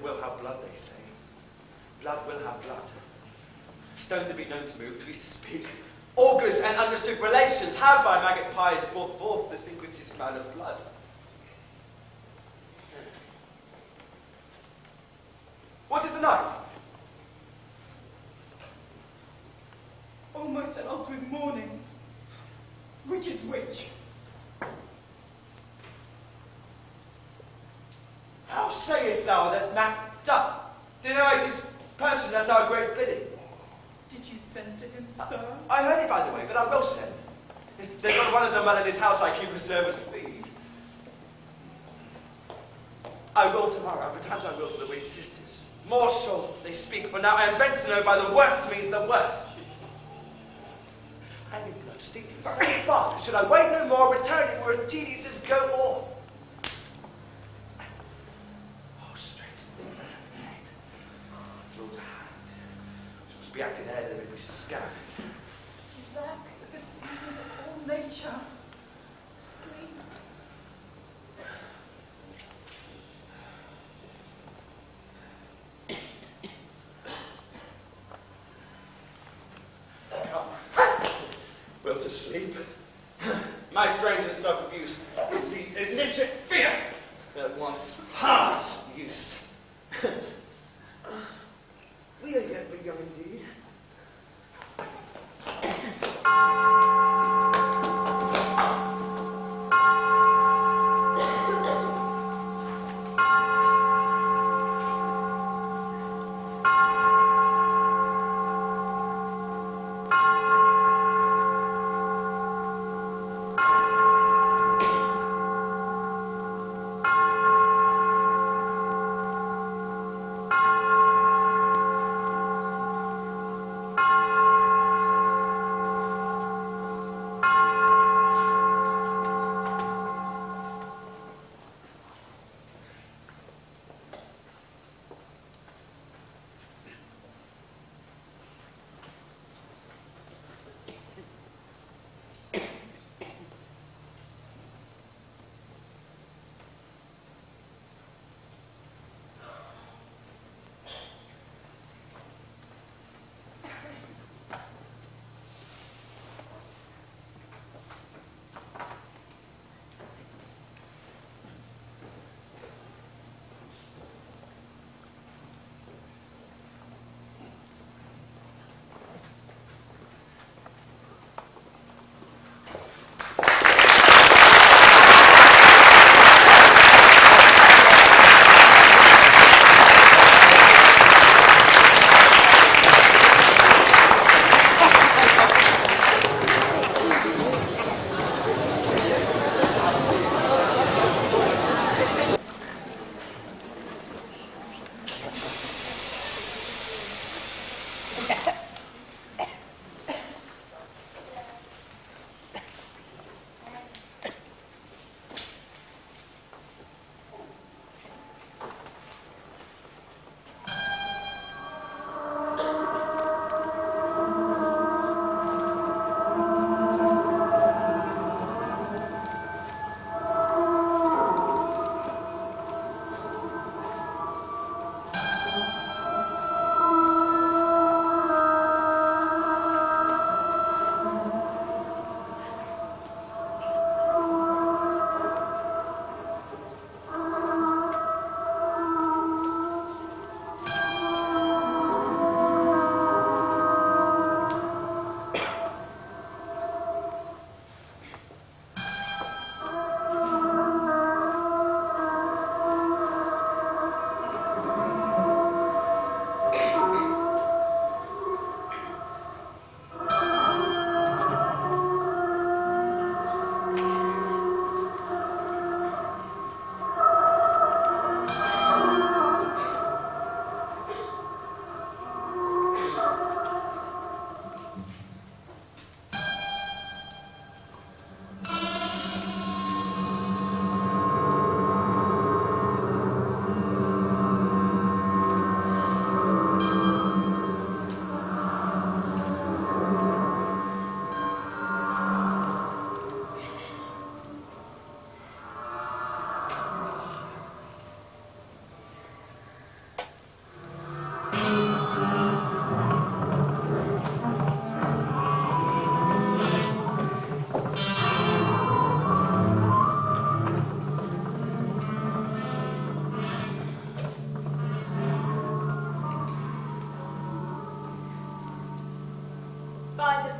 Will have blood, they say. Blood will have blood. Stone to be known to move, trees to speak. August and understood relations have by maggot pies brought forth the synchronicity smell of blood. What is the night? Almost at odds with morning. Which is which? How sayest thou that Macbeth denied his person at our great bidding? Did you send to him, sir? I heard it, by the way, but I will send. There's not one of them man in his house I keep a servant feed. I will tomorrow, perhaps I will to the Wade sisters. More sure they speak, for now I am bent to know by the worst means the worst. And in blood steeped in such bath, should I wait no more, returning where tedious as go all. Be acting ahead and it be scattered. You lack the senses of all nature. Sleep. Come. sleep. My strange self-abuse is the initiate fear that wants hard use. We are yet but young indeed.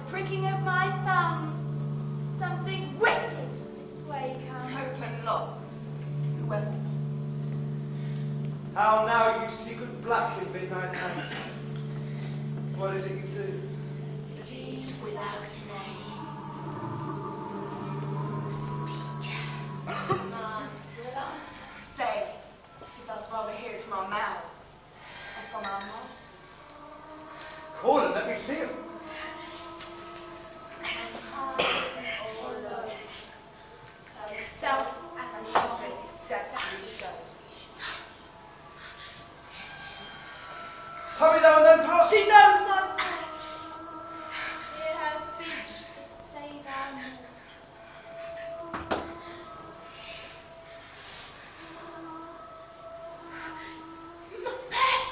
pricking of my thumbs. Something wicked this way comes. Open locks, whoever. How now, you secret black in midnight hands? What is it you do? Deed without name. Speak. Man will answer. Say, if thus rather hear it from our mouths, or from our masters. Call him, let me see him. Self and office. Tell me thou and then pass. She knows not. Hear her speech, but say thou more. Macbeth!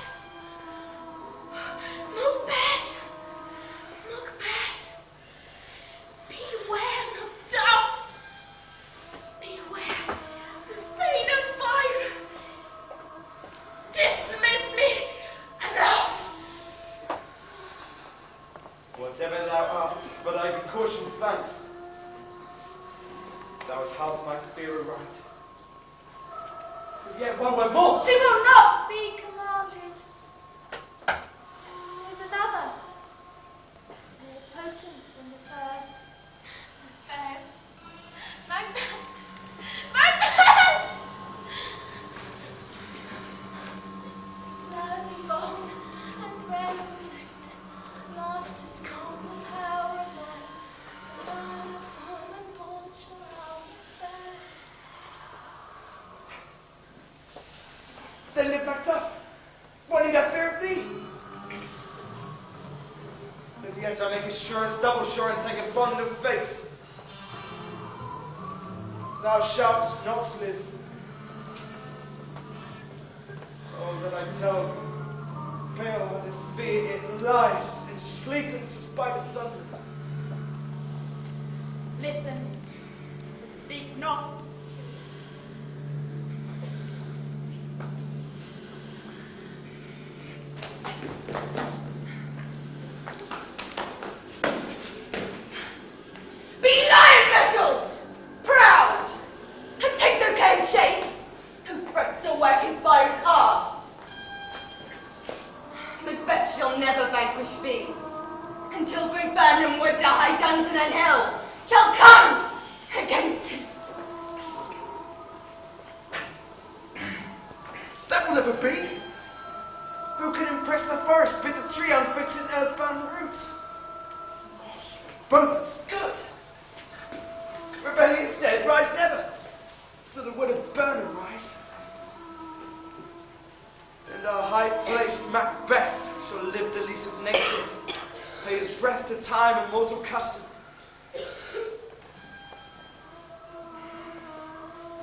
Macbeth! Macbeth! Be are right. But yet one word more. She will not be commanded. There's another, more potent than the first. Macbeth! Macbeth! Flowing bold and resolute, love to scorn the power of man, man of horn and born shall outfare. Then live Macduff. What need I fear of thee? If yes, I make assurance, double sure, and take a bond of fate. Thou shalt not live. Oh, that I tell thee, pale-hearted fear, it lies in sleep in spite of thunder. Listen, but speak not. Be lion-mettled, proud, and take no care of shapes, who threats or work inspires are. Macbeth shall never vanquish thee, until great Burnham would die, Dunstan and Hill shall come against him. That will never be. Who can impress the forest, bid the tree unfix its earthbound roots? Both good. Rebellious dead rise never, till the wood of Burnham rise. And our high-placed Macbeth shall live the lease of nature, pay his breast to time and mortal custom.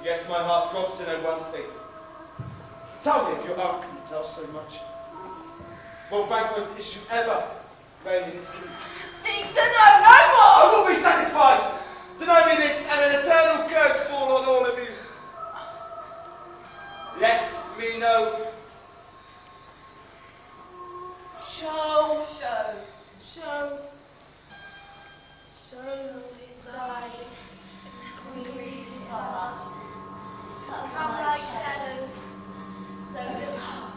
Yet my heart throbs to know one thing. Tell me if your art can tell so much. Will Banquo's issue ever reign in his kingdom? Seek to know no more! I will be satisfied! Deny me this, and an eternal curse fall on all of you. Let me know. Show, show, show, show his eyes, read his heart. Come like shadows, so depart.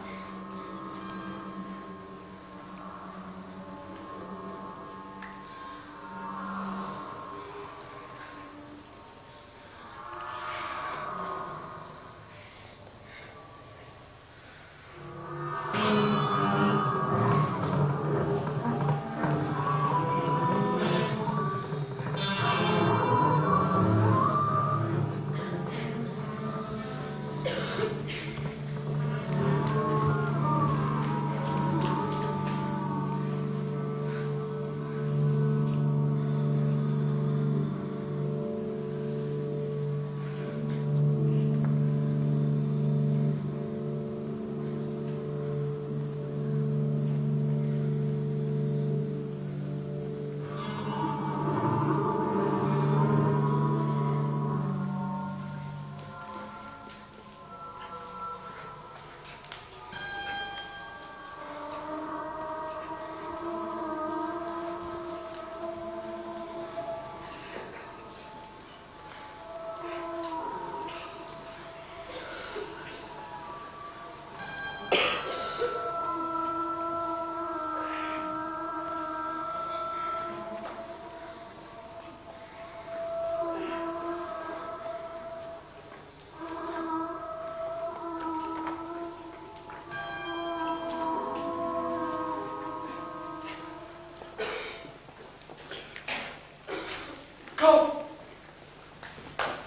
Come!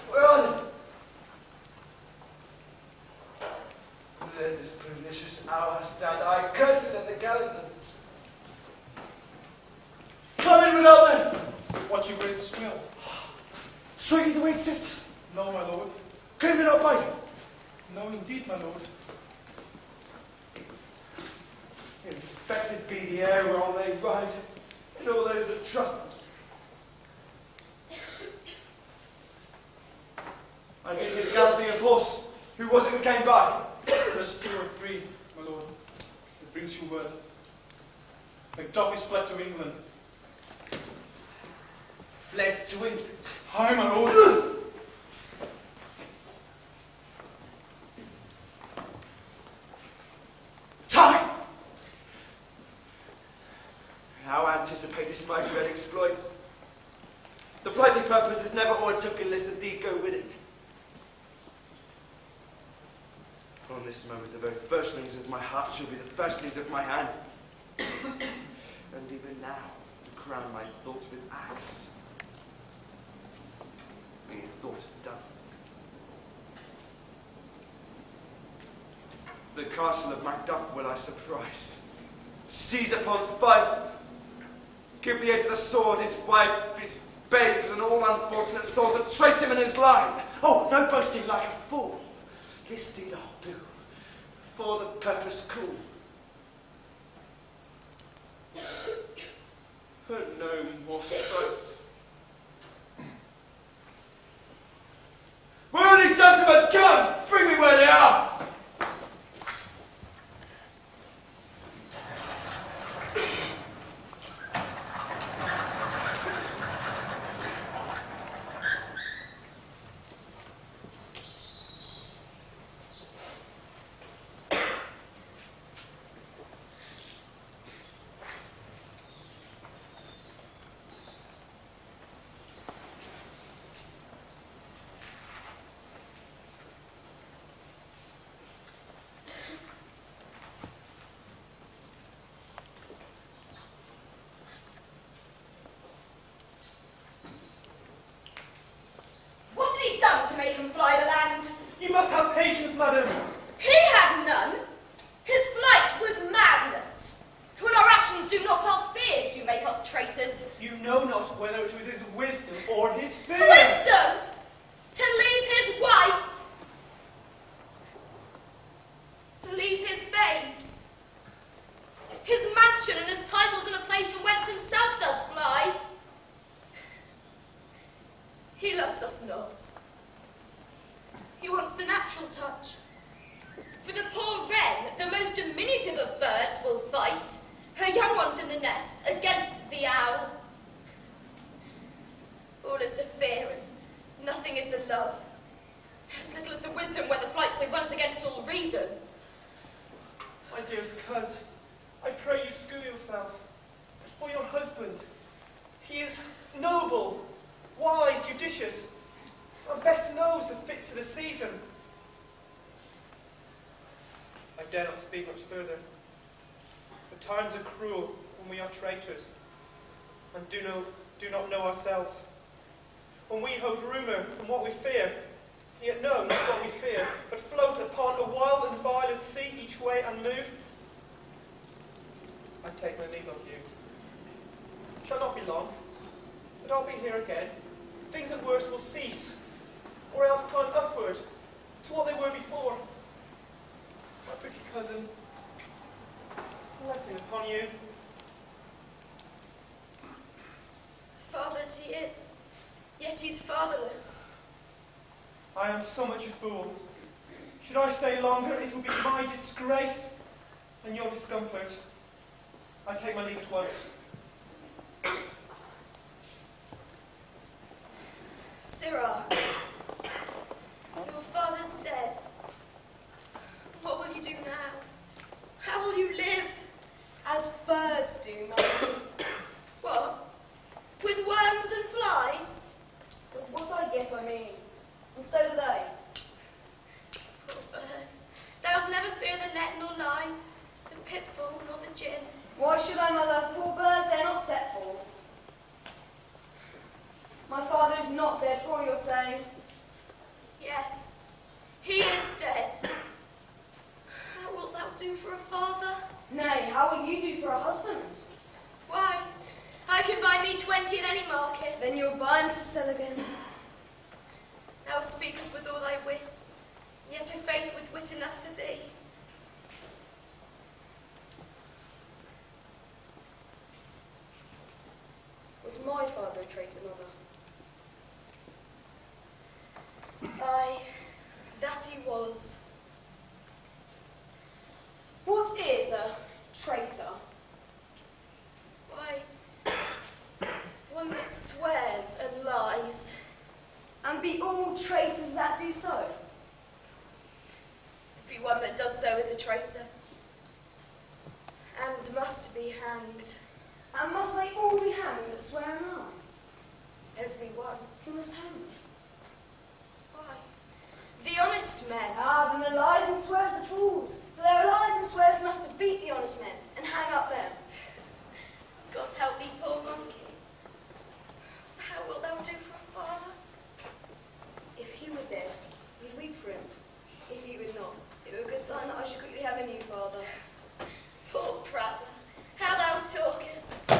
Where are they? Then this pernicious hour stand I cursed at the calendar. Come in without them! What your graces will. So you the way, sisters? No, my lord. Came they not by you? No, indeed, my lord. Infected be the air whereon they ride, and all those that trust them. I did his galloping of horse. Who was it who came by? Just 2 or 3, my lord. It brings you word. Macduff is fled to England. Fled to England. Aye, my lord. witness my dread exploits. The flighty purpose is never o'ertook unless a deed go with it. From this moment, the very firstlings of my heart shall be the firstlings of my hand. And even now, to crown my thoughts with acts. Being thought done. The castle of MacBeth will I surprise. Seize upon Fife. Give the aid to the sword, his wife, his babes, and all unfortunate souls that trace him in his line. Oh, no boasting like a fool. This deed I'll do, for the purpose cool. But no more strokes. Where are these gentlemen? Come! Bring me where they are! To make him fly the land. You must have patience, madam. He had none. His flight was madness. When our actions do not, our fears do make us traitors. You know not whether it was his wisdom or his fear. Wisdom! To leave his wife. To leave his babes. His mansion and his titles in a place from whence himself does fly. He loves us not. He wants the natural touch. For the poor wren, the most diminutive of birds, will fight, her young ones in the nest, against the owl. All is the fear, and nothing is the love. As little as the wisdom where the flight so runs against all reason. My dearest coz, I pray you school yourself. For your husband, he is noble, wise, judicious, and best knows the fits of the season. I dare not speak much further. The times are cruel when we are traitors, and do not know ourselves. When we hold rumour from what we fear, yet know not what we fear, but float upon a wild and violent sea each way and move, I take my leave of you. Shall not be long, but I'll be here again. Things at worst will cease, or else climb upward to what they were before. My pretty cousin, blessing upon you. Fathered he is, yet he's fatherless. I am so much a fool. Should I stay longer, it will be my disgrace and your discomfort. I take my leave at once. Sirrah, your father's dead. What will you do now? How will you live? As birds do, madam. What? With worms and flies? With what I get, I mean. And so do they. Poor bird. Thou'st never fear the net nor line, the pitfall nor the gin. Why should I, mother? Poor birds, they're not set for. My father is not dead, for all you're saying. Yes, he is dead. How wilt thou do for a father? Nay, how will you do for a husband? Why, I can buy me 20 in any market. Then you'll buy him to sell again. Thou speakest with all thy wit, yet a faith with wit enough for thee. Was my father a traitor, mother? Aye, that he was. What is a traitor? Why, one that swears and lies. And be all traitors that do so? Every one that does so is a traitor, and must be hanged. And must they all be hanged that swear and lie? Every one who must hang. Why? The honest men. Ah, then the lies and swears are fools. For there are lies and swears enough to beat the honest men and hang up them. God help me, poor monkey. How wilt thou do for a father? If he were dead, you'd weep for him. If he were not, it were a good sign that I should quickly have a new father. Poor prattler, how thou talkest.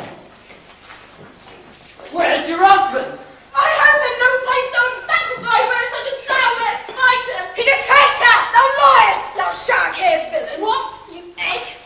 Where's your husband? I have in no place so unsanctified where such as thou mayest find him. He's a traitor! Thou liest, thou shag-haired villain! What, you egg?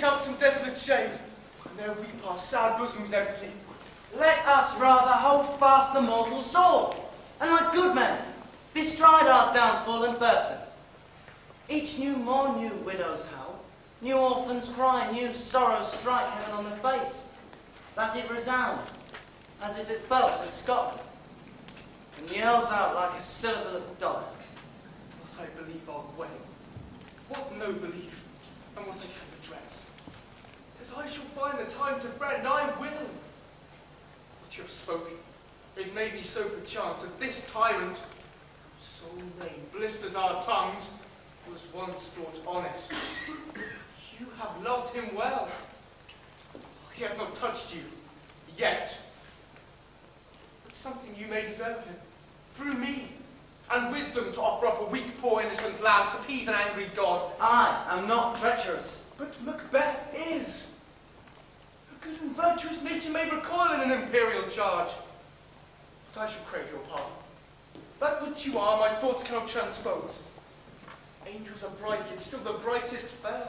Out some desolate shade, and there weep our sad bosoms empty. Let us rather hold fast the mortal sword, and like good men, bestride our downfall and burden. Each new morn, new widows howl, new orphans cry, new sorrows strike heaven on the face, that it resounds, as if it felt with Scotland, and yells out like a syllable of dire. What I believe our way, what no belief, and what I can address. As I shall find the time to friend, I will. What you have spoken, it may be so perchance that this tyrant, whose sole name blisters our tongues, was once thought honest. You have loved him well. He hath not touched you, yet. But something you may deserve him, through me, and wisdom to offer up a weak, poor, innocent lamb to appease an angry god. I am not treacherous. But Macbeth is. A good and virtuous nature may recoil in an imperial charge. But I shall crave your pardon. That which you are, my thoughts cannot transpose. Angels are bright, yet still the brightest fair.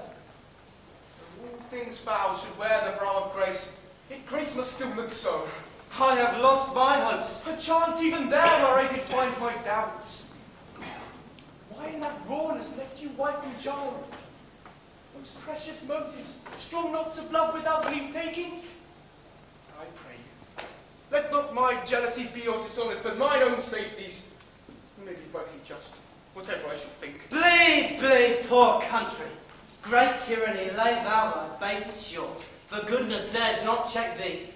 Though all things foul should wear the brow of grace, yet grace must still look so. I have lost my hopes. Perchance even there where I could find my doubts. Why in that rawness left you wife and child? Most precious motives, strong knots of love without leave-taking? I pray you, let not my jealousies be your dishonours, but mine own safeties. You may be rightly just, whatever I shall think. Bleed, bleed, poor country. Great tyranny, lay thou thy baseness short, for goodness dares not check thee.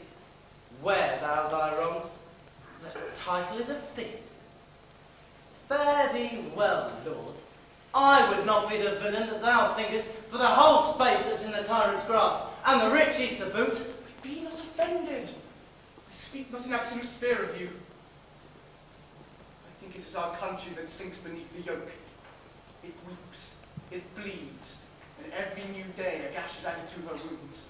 Wear thou thy wrongs, the title is a fiend. Fare thee well, Lord. I would not be the villain that thou thinkest for the whole space that's in the tyrant's grasp, and the riches to boot. Be not offended. I speak not in absolute fear of you. I think it is our country that sinks beneath the yoke. It weeps, it bleeds, and every new day a gash is added to her wounds.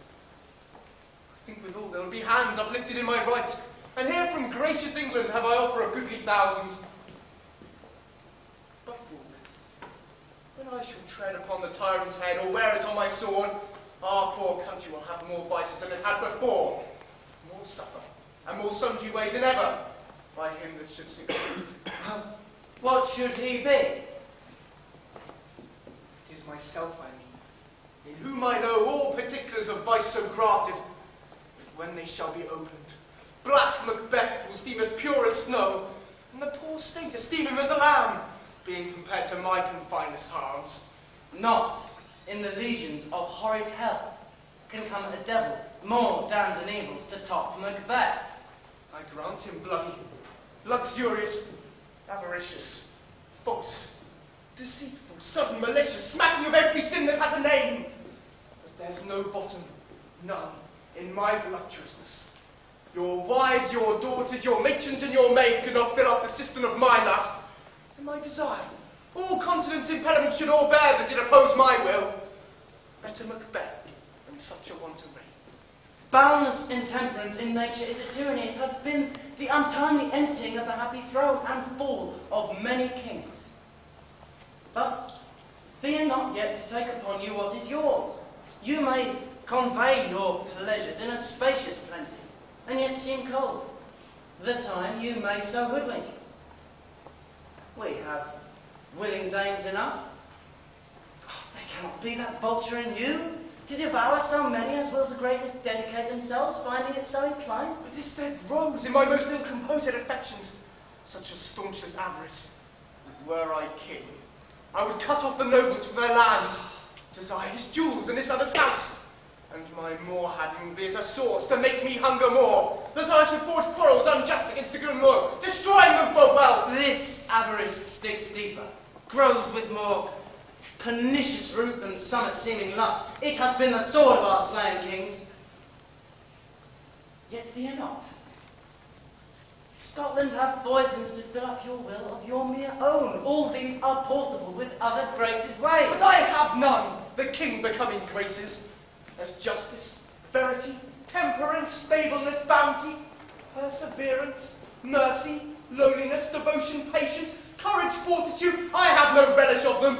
I think withal there will be hands uplifted in my right, and here from gracious England have I offer of goodly thousands. But for all this, when I shall tread upon the tyrant's head or wear it on my sword, our poor country will have more vices than it had before, more suffer, and more sundry ways than ever, by him that should succeed. What should he be? It is myself, I mean, in whom I know all particulars of vice so grafted, that when they shall be opened, black Macbeth will seem as pure as snow, and the poor state esteem him as a lamb, being compared to my confinedest harms. Not in the legions of horrid hell can come a devil more damned in evils to top Macbeth. I grant him bloody, luxurious, avaricious, false, deceitful, sudden, malicious, smacking of every sin that has a name. There's no bottom, none, in my voluptuousness. Your wives, your daughters, your matrons, and your maids could not fill up the cistern of my lust and my desire. All continent impediments should all bear that did oppose my will. Better Macbeth than such a one to reign. Boundless intemperance in nature is a tyranny. It hath been the untimely emptying of the happy throne and fall of many kings. But fear not yet to take upon you what is yours. You may convey your pleasures in a spacious plenty, and yet seem cold. The time you may so hoodwink. We have willing dames enough. Oh, there cannot be that vulture in you to devour so many as will to greatness dedicate themselves, finding it so inclined. But this dead rose in my most ill-composed affections, such as staunchless avarice. Were I king, I would cut off the nobles from their lands, desire his jewels in this other's house, and my more having be as a source to make me hunger more, that I should forge quarrels unjust against the grim law, destroying them for wealth. This avarice sticks deeper, grows with more pernicious root than summer seeming lust. It hath been the sword of our slain kings. Yet fear not. Scotland hath poisons to fill up your will of your mere own. All these are portable with other graces ways. But I have none, the king becoming graces, as justice, verity, temperance, stableness, bounty, perseverance, mercy, lowliness, devotion, patience, courage, fortitude. I have no relish of them,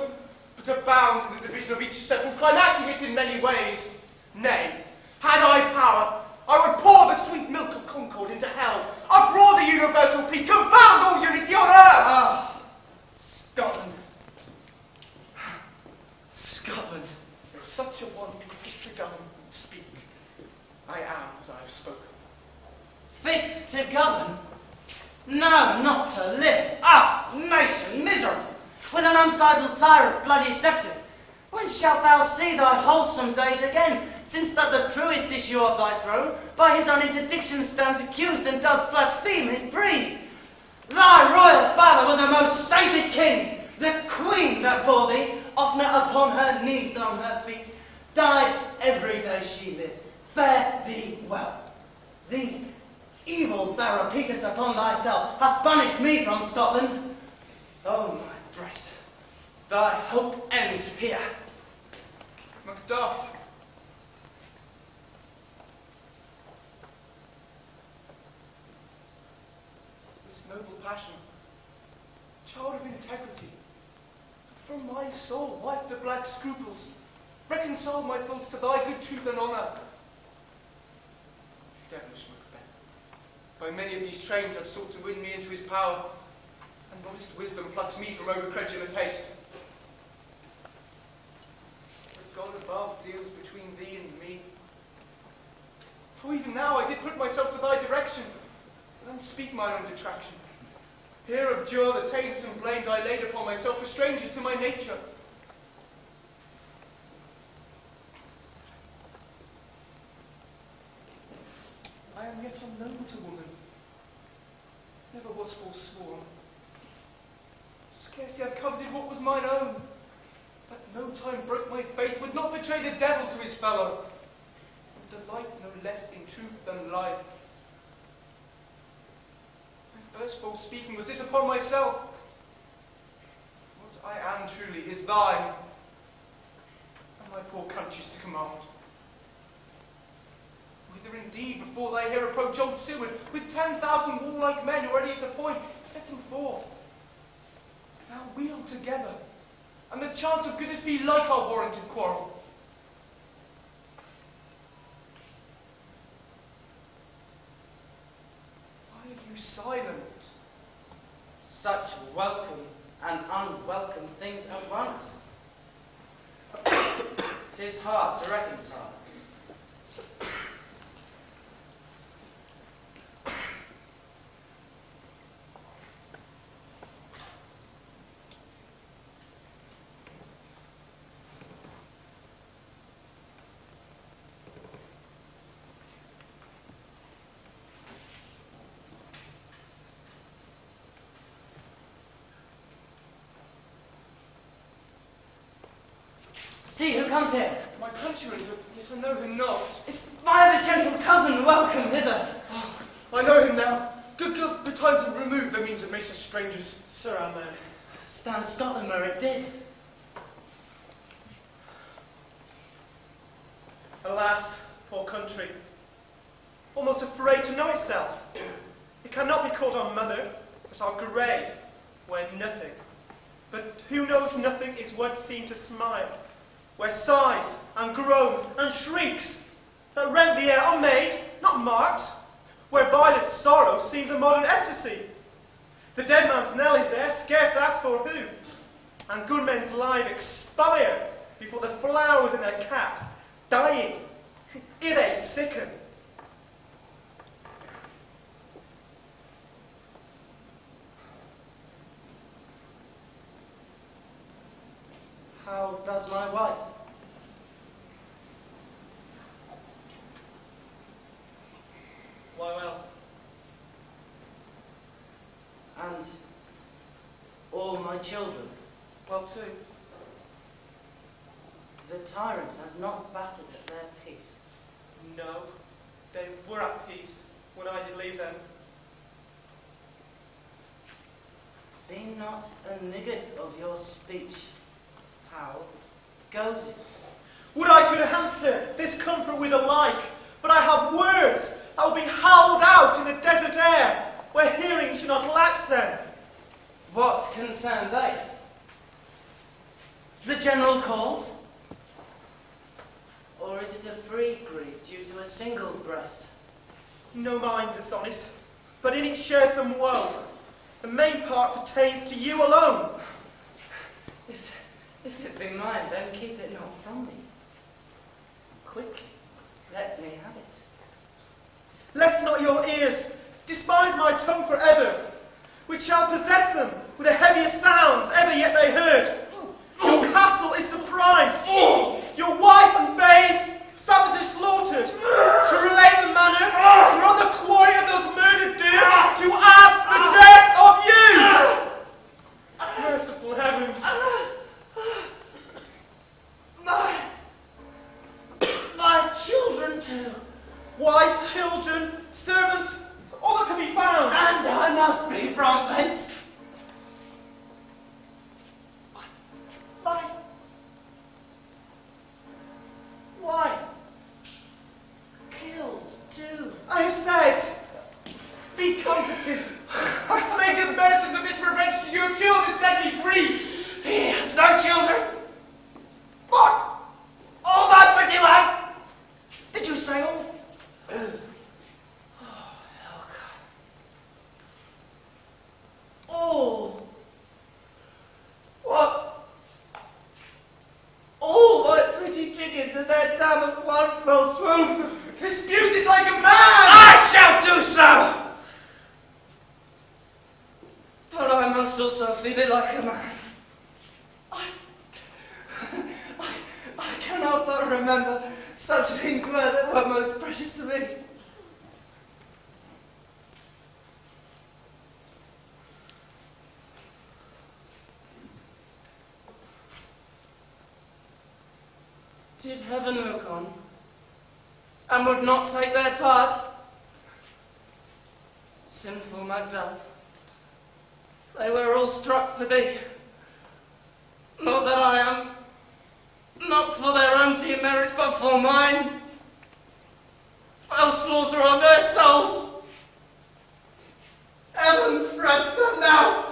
but abound in the division of each separate crime, acting it in many ways. Nay, had I power, I would pour the sweet milk of concord into hell, uproar the universal peace, confound all unity on earth! Ah, Scotland. Scotland. If such a one be fit to govern and speak, I am as I have spoken. Fit to govern? No, not to live. Ah, nation miserable, with an untitled tyrant bloody sceptre. When shalt thou see thy wholesome days again, since that the truest issue of thy throne by his own interdiction stands accused and does blaspheme his breed? Thy royal father was a most sainted king. The queen that bore thee, oftener upon her knees than on her feet, died every day she lived. Fare thee well. These evils thou repeatest upon thyself hath banished me from Scotland. Oh, my breast, thy hope ends here. Macduff. This noble passion, child of integrity, from my soul wipe the black scruples, reconcile my thoughts to thy good truth and honour. Devilish Macbeth, by many of these trains hath sought to win me into his power, and modest wisdom plucks me from over-credulous haste. But God above deals between thee and me. For even now I did put myself to thy direction, and unspeak mine own detraction. Here abjure the taints and blames I laid upon myself for strangers to my nature. I am yet unknown to woman, never was forsworn. Scarcely have coveted what was mine own, but no time broke my faith, would not betray the devil to his fellow, and delight no less in truth than life. My first false speaking was this upon myself. What I am truly is thine, and my poor country's to command. Whither indeed before thy hair approach old Seward, with 10,000 warlike men already at a point, setting forth. Now wheel together, and the chance of goodness be like our warranted quarrel. Why are you silent? Such welcome and unwelcome things at once. 'Tis hard to reconcile. See who comes here. My My countryman, yet I know him not. It's my other gentle cousin, welcome hither. Oh, I know him now. Good, the time to remove the means that makes us strangers. Sir, our man. Stand Scotland where it did. Alas, poor country. Almost afraid to know itself. It cannot be called our mother, but our grave, where nothing, but who knows nothing is what seemed to smile, where sighs and groans and shrieks that rent the air are made, not marked, where violent sorrow seems a modern ecstasy. The dead man's knell is there, scarce asked for who, and good men's lives expire before the flowers in their caps, dying, ere they sicken. How does my wife? Why, well. And all my children? Well, too. The tyrant has not battered at their peace. No, they were at peace when I did leave them. Be not a nigget of your speech. How goes it? Would I could answer this comfort with a like, but I have words that will be howled out in the desert air, where hearing should not latch them. What concern they? The general cause? Or is it a free grief due to a single breast? No mind this honest, but in it share some woe. The main part pertains to you alone. If it be mine, then keep it not from me. Quickly, let me have it. Let not your ears despise my tongue forever, which shall possess them with the heaviest sounds ever yet they heard. Your castle is surprised, your wife and babes savagely slaughtered, to relate the manner whereon the quarry of those murdered do, to add the death of you. Merciful heavens. My children too. Wife, children, servants, all that can be found. And I must be from thence. Wife. Killed too. I have said, be comforted. To make us merchants of this prevention, you have killed this deadly grief. He has no children. What? All my pretty ones? Did you say all? All. What? All my pretty chickens and their dam at one fell swoop. Disputed like a man. I shall do so. But I must also feel it like a man. I cannot but remember such things that were most precious to me. Did heaven look on, and would not take their part? Sinful MacDuff, they were all struck for thee. Not that I am, not for their own demerits, but for mine. Fell slaughter on their souls. Heaven rest them now.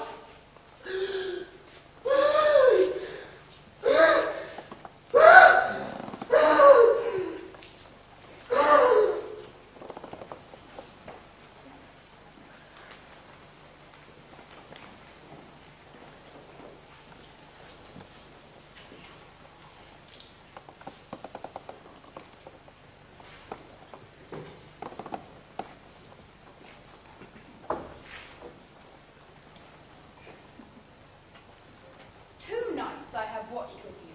I have watched with you,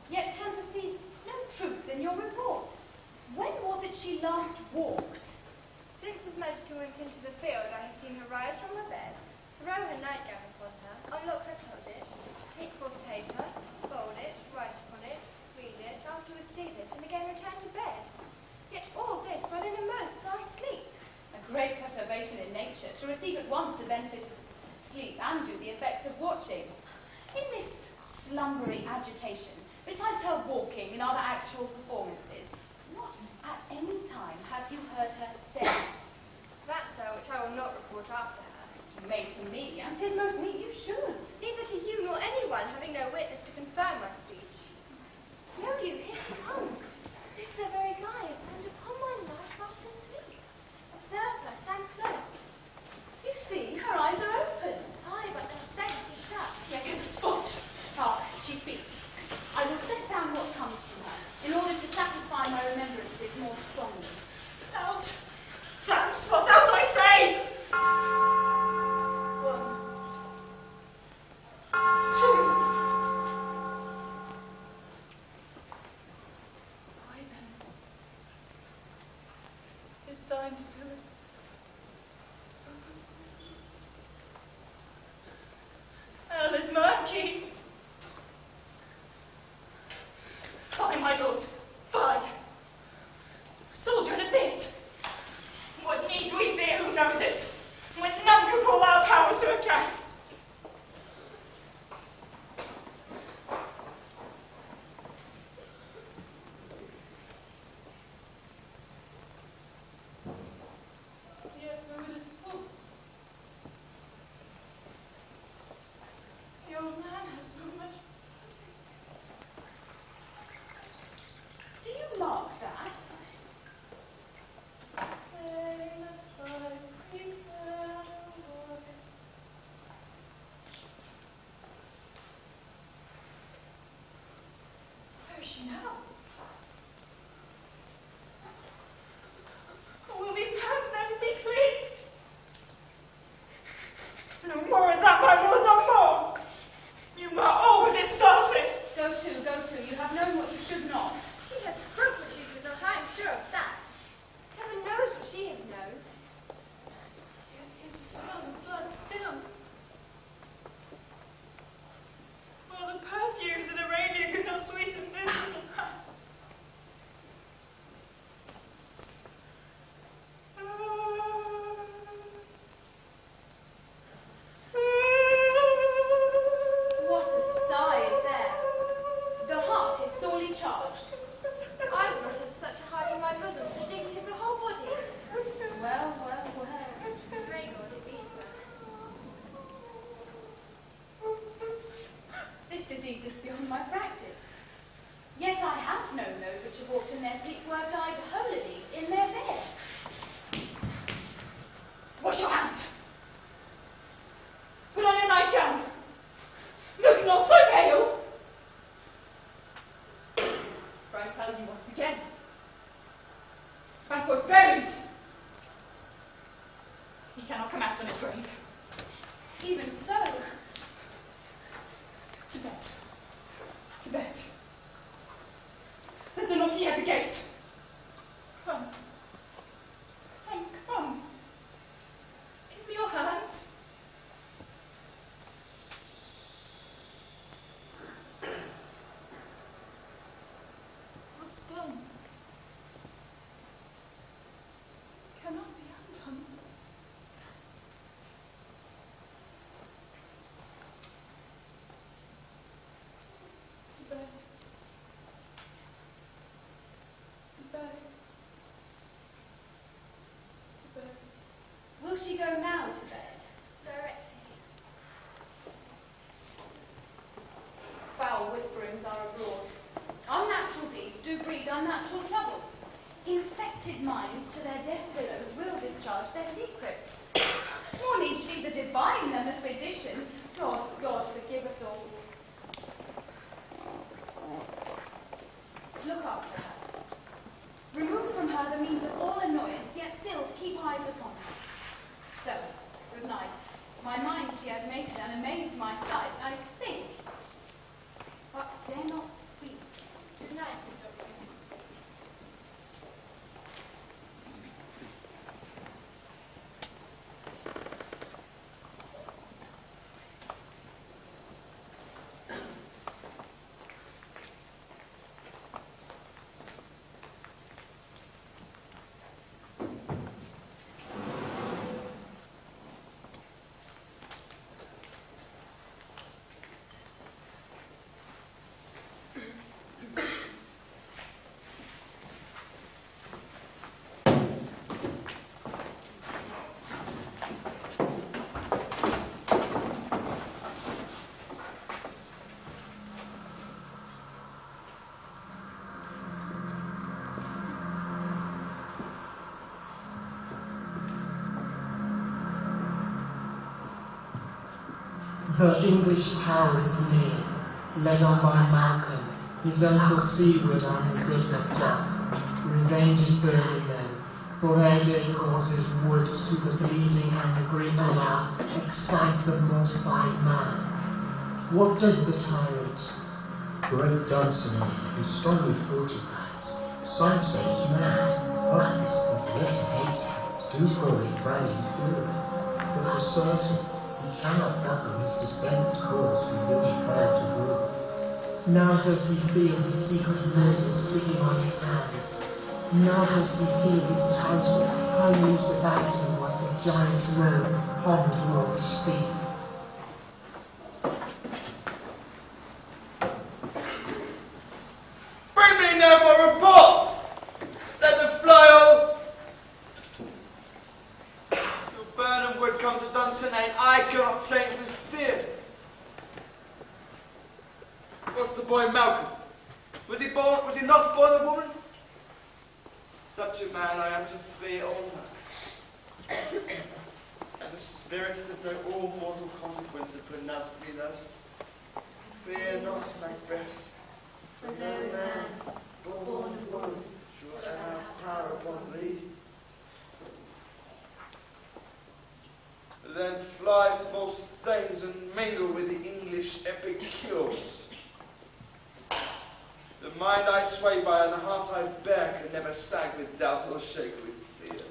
yet can perceive no truth in your report. When was it she last walked? Since His Majesty went into the field, I have seen her rise from her bed, throw her nightgown upon her, unlock her closet, take forth paper, fold it, write upon it, read it, afterwards see it. undo the effects of watching. In this slumbery agitation, besides her walking and other actual performances, what at any time have you heard her say? That, sir, which I will not report after her. Made to me, and 'tis most meet you should. Neither to you nor anyone, having no witness to confirm my speech. Know you, here she comes. This is her very guise, and upon my life fast asleep. Observe her, stand close. You see, her eyes are open. Aye, but her face is shut. Yet here's a spot. Hark, she speaks. I will set down what comes from her, in order to satisfy my remembrances more strongly. Out! Damn spot, out, I say! 1, 2. Why then? 'Tis time to do it. Hell is murky. Fie, my lord, fie. A soldier and a bit. What need we fear, who knows it, when none can call our power to account? Yet who would have thought? The old man has so much. Do you mark that? Where is she now? Will these hands never be clean? No more of that, my lord, no more! You are over this starting! Go to. You have known what you should not. She has spoken what she should not, I am sure of that. Heaven knows what she has known. Yet here's a smell of blood still. Well, the perfumes in Arabia could not sweeten this little hand. What a sigh is there. The heart is sorely charged. I would not have such a heart in my bosom for the dignity of the whole body. Well. Pray God it be so. This disease is beyond my practice. Yet I have known those which have walked in their sleep who have died holily in their bed. Wash your hands. Put on your nightgown. Look not so pale. For I tell you once again, Banquo's buried. He cannot come out on his grave. Even so. To bed. To bed. There's a knocking at the gate. Come. Come. Give me your hand. What's done cannot be undone. To bed. To bed. To bed. Will she go now to bed? Directly. Foul whisperings are abroad. Unnatural deeds do breed unnatural troubles. Infected minds to their deaf billows will discharge their secrets. Nor need she the divine than the physician. God forgive us all. Look after her. Remove from her the means of all annoyance, yet still keep eyes upon her. So, good night. My mind she has mated and amazed my sight, I think, but dare not speak. Good night, Doctor. The English power is near, led on by Malcolm, his uncle seaward and the good Macbeth. Revenge is burning them, for their dead causes would to the bleeding and the grim alarm excite the mortified man. What does the tyrant? Great Dunsinane, who strongly fortifies. Some say he's mad, others, with less hate, do call him crazy fury. But for certain, he cannot buckle his suspended course with the prayer to rule. Now does he feel his secret murders sticking on his hands. Now does he feel his title hung loose about him like a giant's robe on the dwarfish thief. Bring me no more reports! Let them fly all! Till Burnham would come to Dunsinane, I cannot take with fear. What's the boy Malcolm? Was he not born a woman? Such a man I am to fear all night. And the spirits that know all mortal consequence have pronounced me thus. Fear not, Macbeth, for no man born of woman shall ever have power upon thee. Then fly false things and mingle with the English epicures. The mind I sway by and the heart I bear can never sag with doubt nor shake with fear.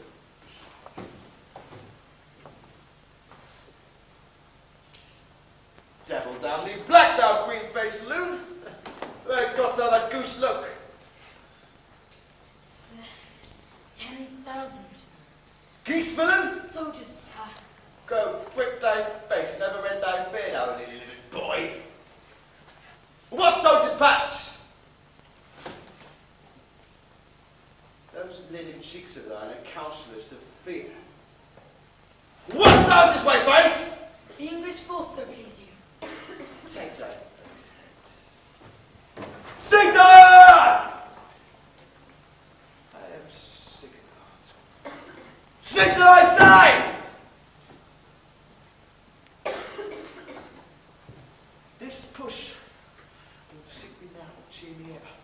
Devil damn thee black, thou green-faced loon! Where got thou that goose look? There's 10,000. Geese villain? Soldiers, sir. Go, grip thy face, never rend thy beard, thou little boy. What soldier's patch? Those linen cheeks of thine are counsellors to fear. What soldier's white face? The English force, so please you. Take thy face hence. Sing to her! I am sick at heart. Sing to thy side! This push will sick me now, cheer me ever.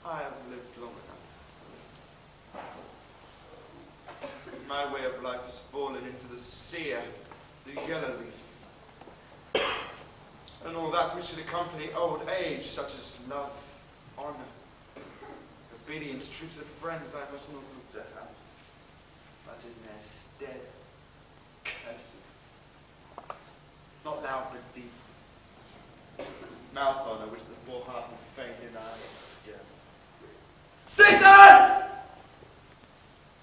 I have lived long enough. My way of life has fallen into the sear, the yellow leaf, and all that which should accompany old age, such as love, honour, obedience, troops of friends, I must not look to have, but in their stead, curses, not loud but deep, mouth honour which the poor heart would fain deny. Satan!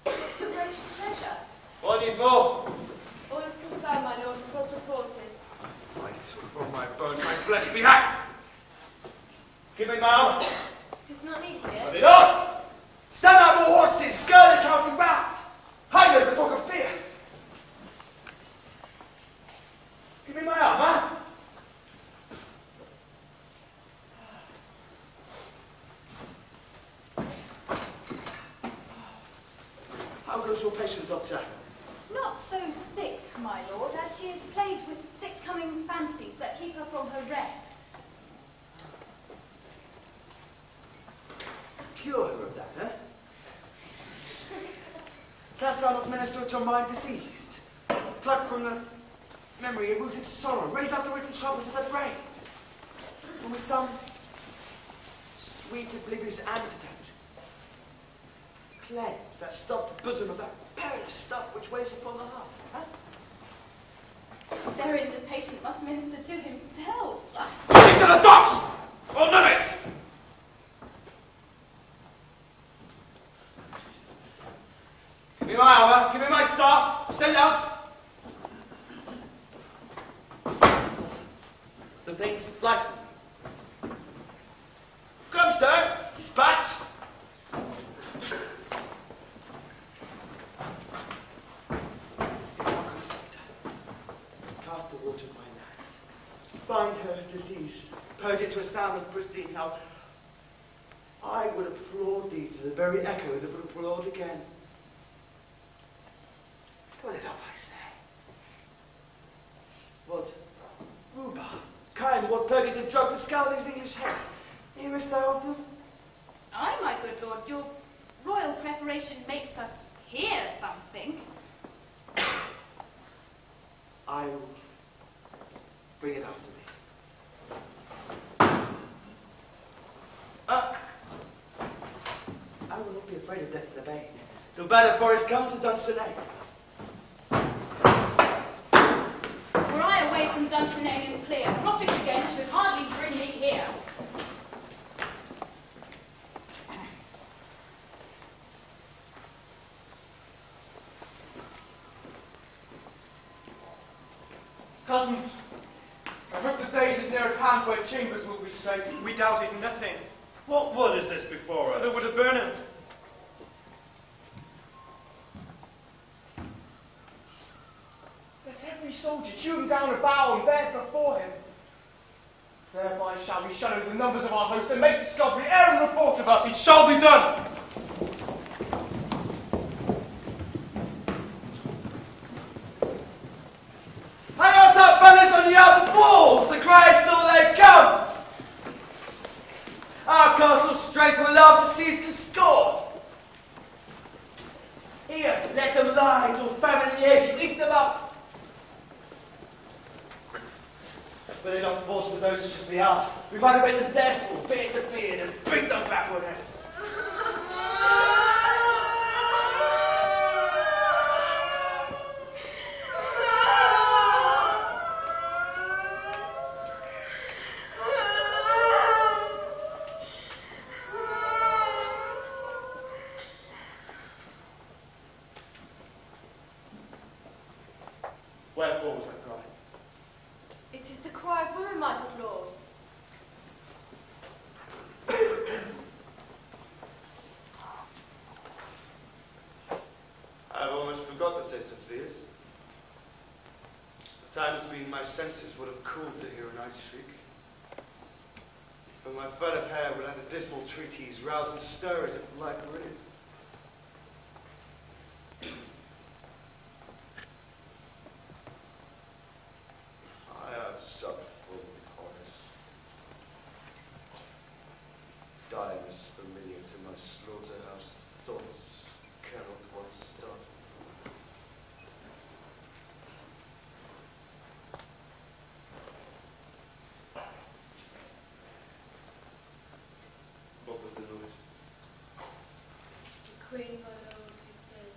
It's your gracious pleasure. What needs more? All is confirmed, my lord, as was reported. Fight from my bones, my flesh be hacked! Give me my arm. It is not needed here. Put it on! Stand out more horses, scurry the county round! Hide to talk of fear! Give me my arm, huh? How goes your patient, Doctor? Not so sick, my lord, as she is plagued with thick-coming fancies that keep her from her rest. Cure her of that, eh? Canst thou not minister to a mind diseased? Pluck from the memory a rooted sorrow, raise out the written troubles of the brain, and with some sweet oblivious antidote, cleanse that stopped bosom of that perilous stuff which weighs upon the heart. Huh? Therein the patient must minister to himself. Stick to the docks! Or none of it! Give me my armour, give me my staff, send out! The things like... Come, sir! Dispatch! Cast the water of my land. Bind her disease. Purge it to a sound of pristine health. I would applaud thee to to the very echo of the broad again. Pull it up, I say. What rhubarb, kind, what purgative drug would scour these English heads? Hearest thou of them? Aye, my good lord, your royal preparation makes us hear something. I will bring it up to me. I will not be afraid of death in the bay. Till bad Boris come to Dunsinane. Were I away from Dunsinane and clear, profit again should hardly bring me here. Cousins, I hope the days is near at hand where chambers will be safe. We doubted nothing. What wood is this before us? The wood of Burnham. Let every soldier hew him down a bough and bear it before him. Thereby shall we shadow the numbers of our host and make discovery ere and report of us. It shall be done! Hang out our banners on yard walls, the cry still they come. Our castle's strength will laugh to seize to scorn. Here, let them lie till famine and ague eat them up. But they're not forced with those who should be asked. We might have made them death or beard to beard and bring them back with us. Wherefore was that cry? It is the cry of women, my good lord. I have almost forgot the taste of fears. The time has been my senses would have cooled to hear a night shriek. But my fur of hair would let the dismal treatise rouse and stir as if life were in it. I have supped full with horrors. Dying is familiar to my slaughterhouse thoughts cannot once start. What was the noise? The queen, my lord, is dead.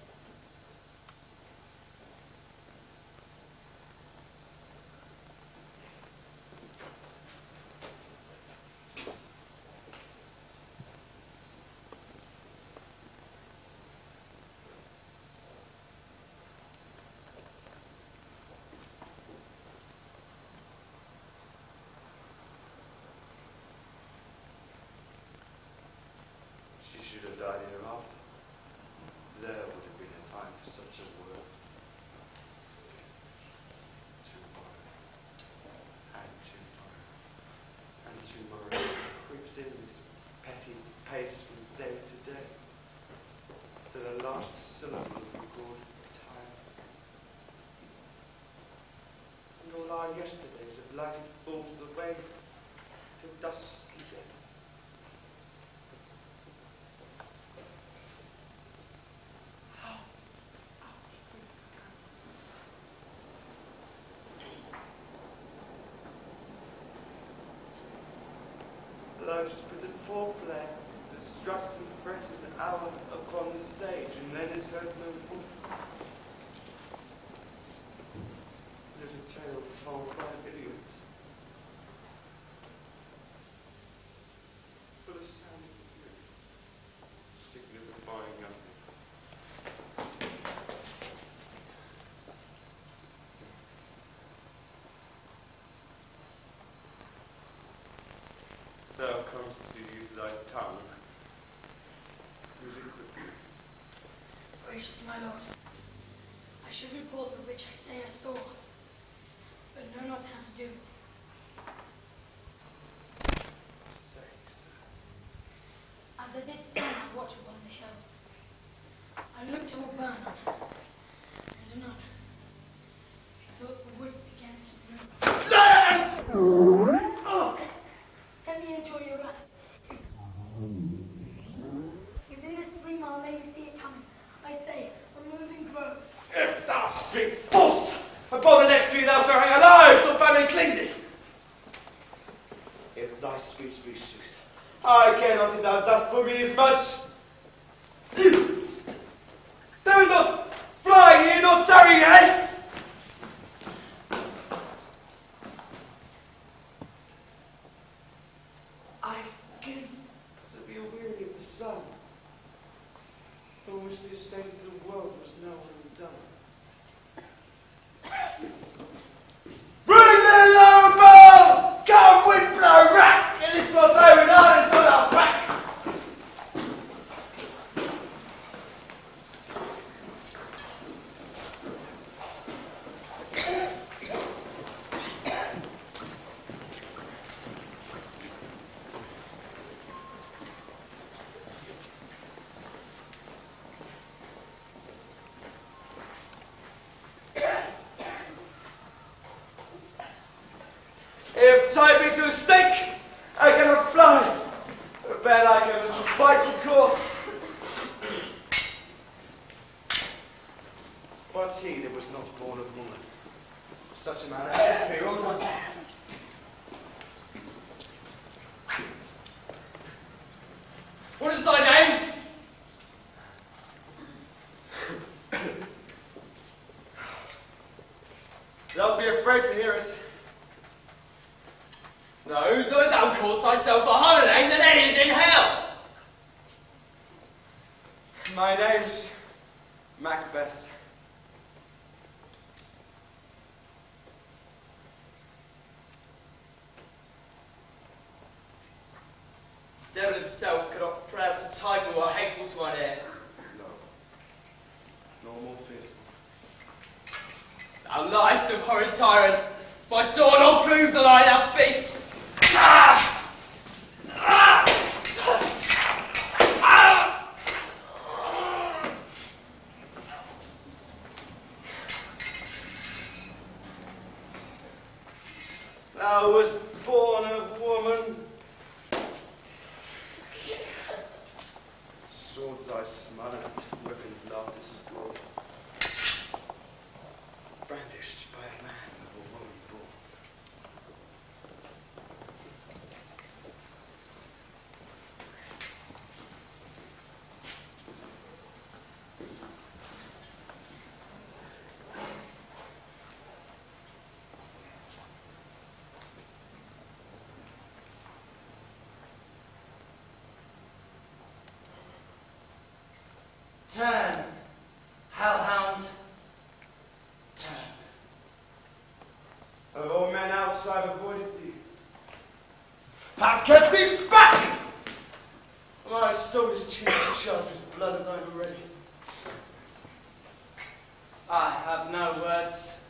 She should have died hereafter. There would have been a time for such a word. Tomorrow. And tomorrow creeps in this petty pace from day to day. To the last syllable of recorded time. And all our yesterdays have lighted full the way to dusky day. Life's but a foreplay that struts and frets an hour upon the stage and then is heard no more. Little tale told by an idiot. But a sound of beauty, signifying nothing. Thou comest to use thy tongue. Use it quickly. Gracious my lord, I should report the which I say I saw, but know not how to do it. As As I did stand and watch upon the hill, I looked all burn on it, and anon, I thought the wood began to move. Oh, let me enjoy your wrath. If in this 3 mile lane you see it coming, I say, a moving grove. If thou speak false, upon the next tree thou shalt hang alive till famine cling thee. If thy speech be sooth, I care not if thou dost for me as much. There is no flying here, no tarrying hence. I begin to be weary of the sun, from which the estate of the world was now undone. Bring the lower bow! Come with blow rack! And it's what they would honest on our back! If tied me to a stake, I cannot fly. A bear like I must fight the course. What's he that was not born of woman? Such a man as me, or not? What is thy name? Don't be afraid to hear it. No, though thou callest thyself a harder name than any is in hell. My name's MacBeth. Devil himself cannot pronounce a title or hateful to mine ear. No. No more fearful. Thou liest, O horrid tyrant. My sword will prove the lie thou speakst. Ah! Ah! Ah! Thou wast born of woman. Swords thy smile at, weapons love discord. Brandished by a man of a woman born. Turn, hellhound, turn. Of all men outside avoided thee. I've kept thee back! My soul is charged with blood of thine already. I have no words.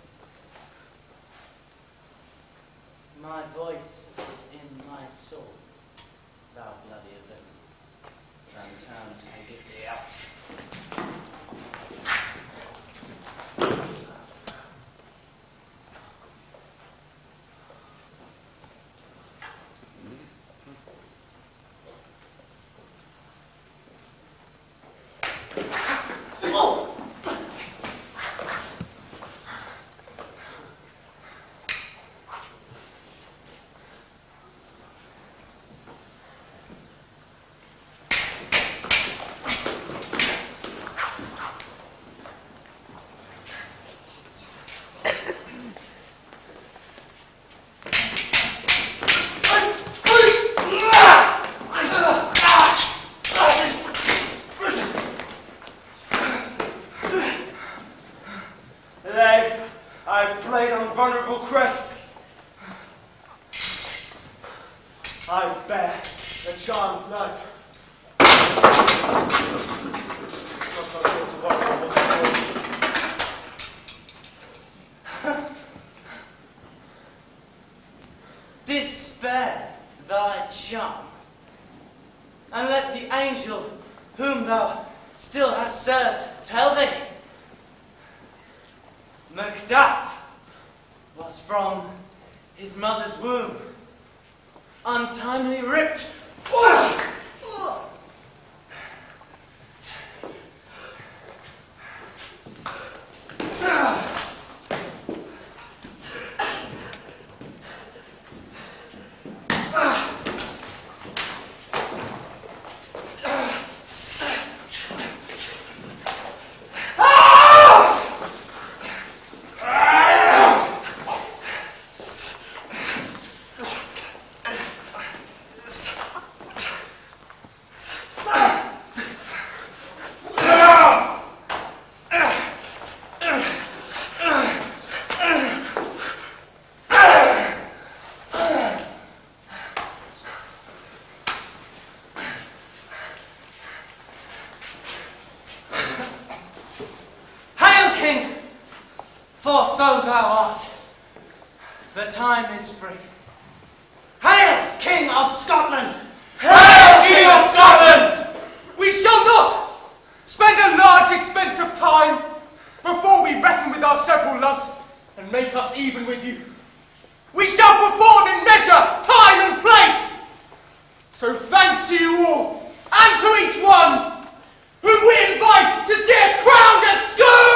My voice is in my soul, thou bloody villain. Than towns can get thee out. vulnerable crests. I bear the charmed life. Despair thy charm, and let the angel whom thou still hast served, tell thee. MacBeth was from his mother's womb, untimely ripped. For so thou art. The time is free. Hail, King of Scotland! Hail, King of Scotland! We shall not spend a large expense of time before we reckon with our several loves and make us even with you. We shall perform in measure, time and place. So thanks to you all, and to each one, whom we invite to see us crowned at school!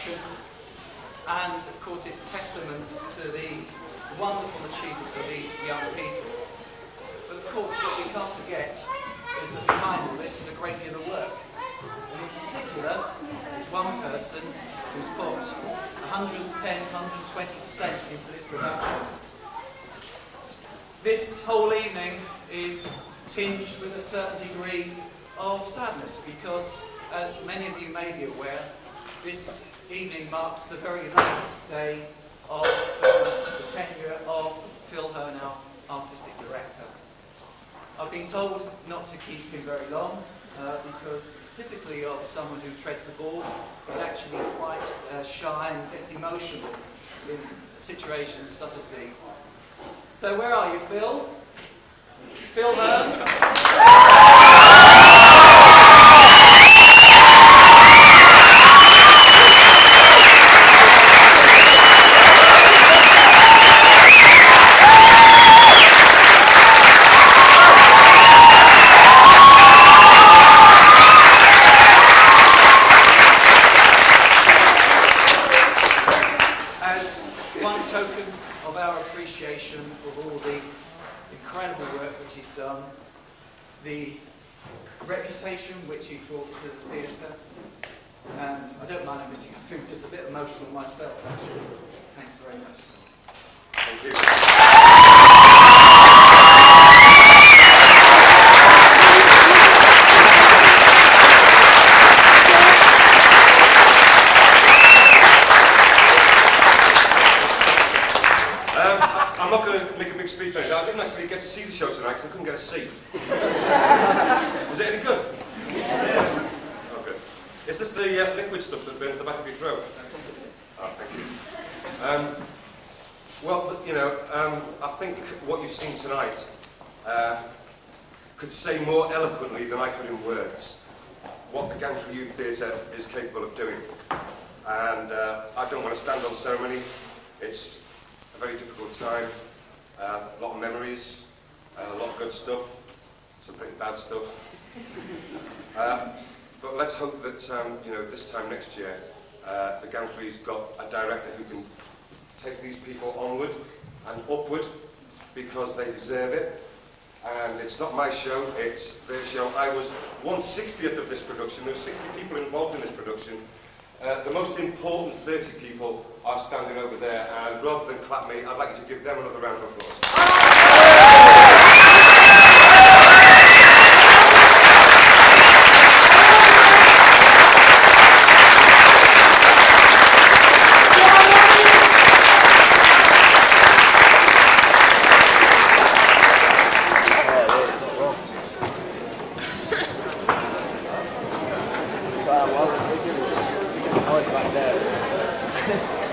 production, and of course it's testament to the wonderful achievement of these young people. But of course what we can't forget is that behind all this is a great deal of work. And in particular, there's one person who's put 110, 120% into this production. This whole evening is tinged with a certain degree of sadness because, as many of you may be aware, this evening marks the very last day of the tenure of Phil Hearne, our artistic director. I've been told not to keep him very long because typically of someone who treads the boards is actually quite shy and gets emotional in situations such as these. So where are you, Phil? Phil Hearne? Of all the incredible work which he's done, the reputation which he brought to the theatre, and I don't mind admitting I feel just a bit emotional myself actually. Thanks very much. Thank you. I'm not going to make a big speech on it. I didn't actually get to see the show tonight because I couldn't get a seat. Was it any good? Yeah. Oh, good. Is this the liquid stuff that burns the back of your throat? Oh, thank you. Well, you know, I think what you've seen tonight could say more eloquently than I could in words what the Gantry Theatre is capable of doing. And I don't want to stand on ceremony. It's a very difficult time, a lot of memories, a lot of good stuff, some pretty bad stuff. But let's hope that, you know, this time next year, the Gantry's got a director who can take these people onward and upward because they deserve it. And it's not my show, it's their show. I was 1/60th of this production. There were 60 people involved in this production. The most important 30 people are standing over there, and rather than clap me, I'd like you to give them another round of applause. Back there.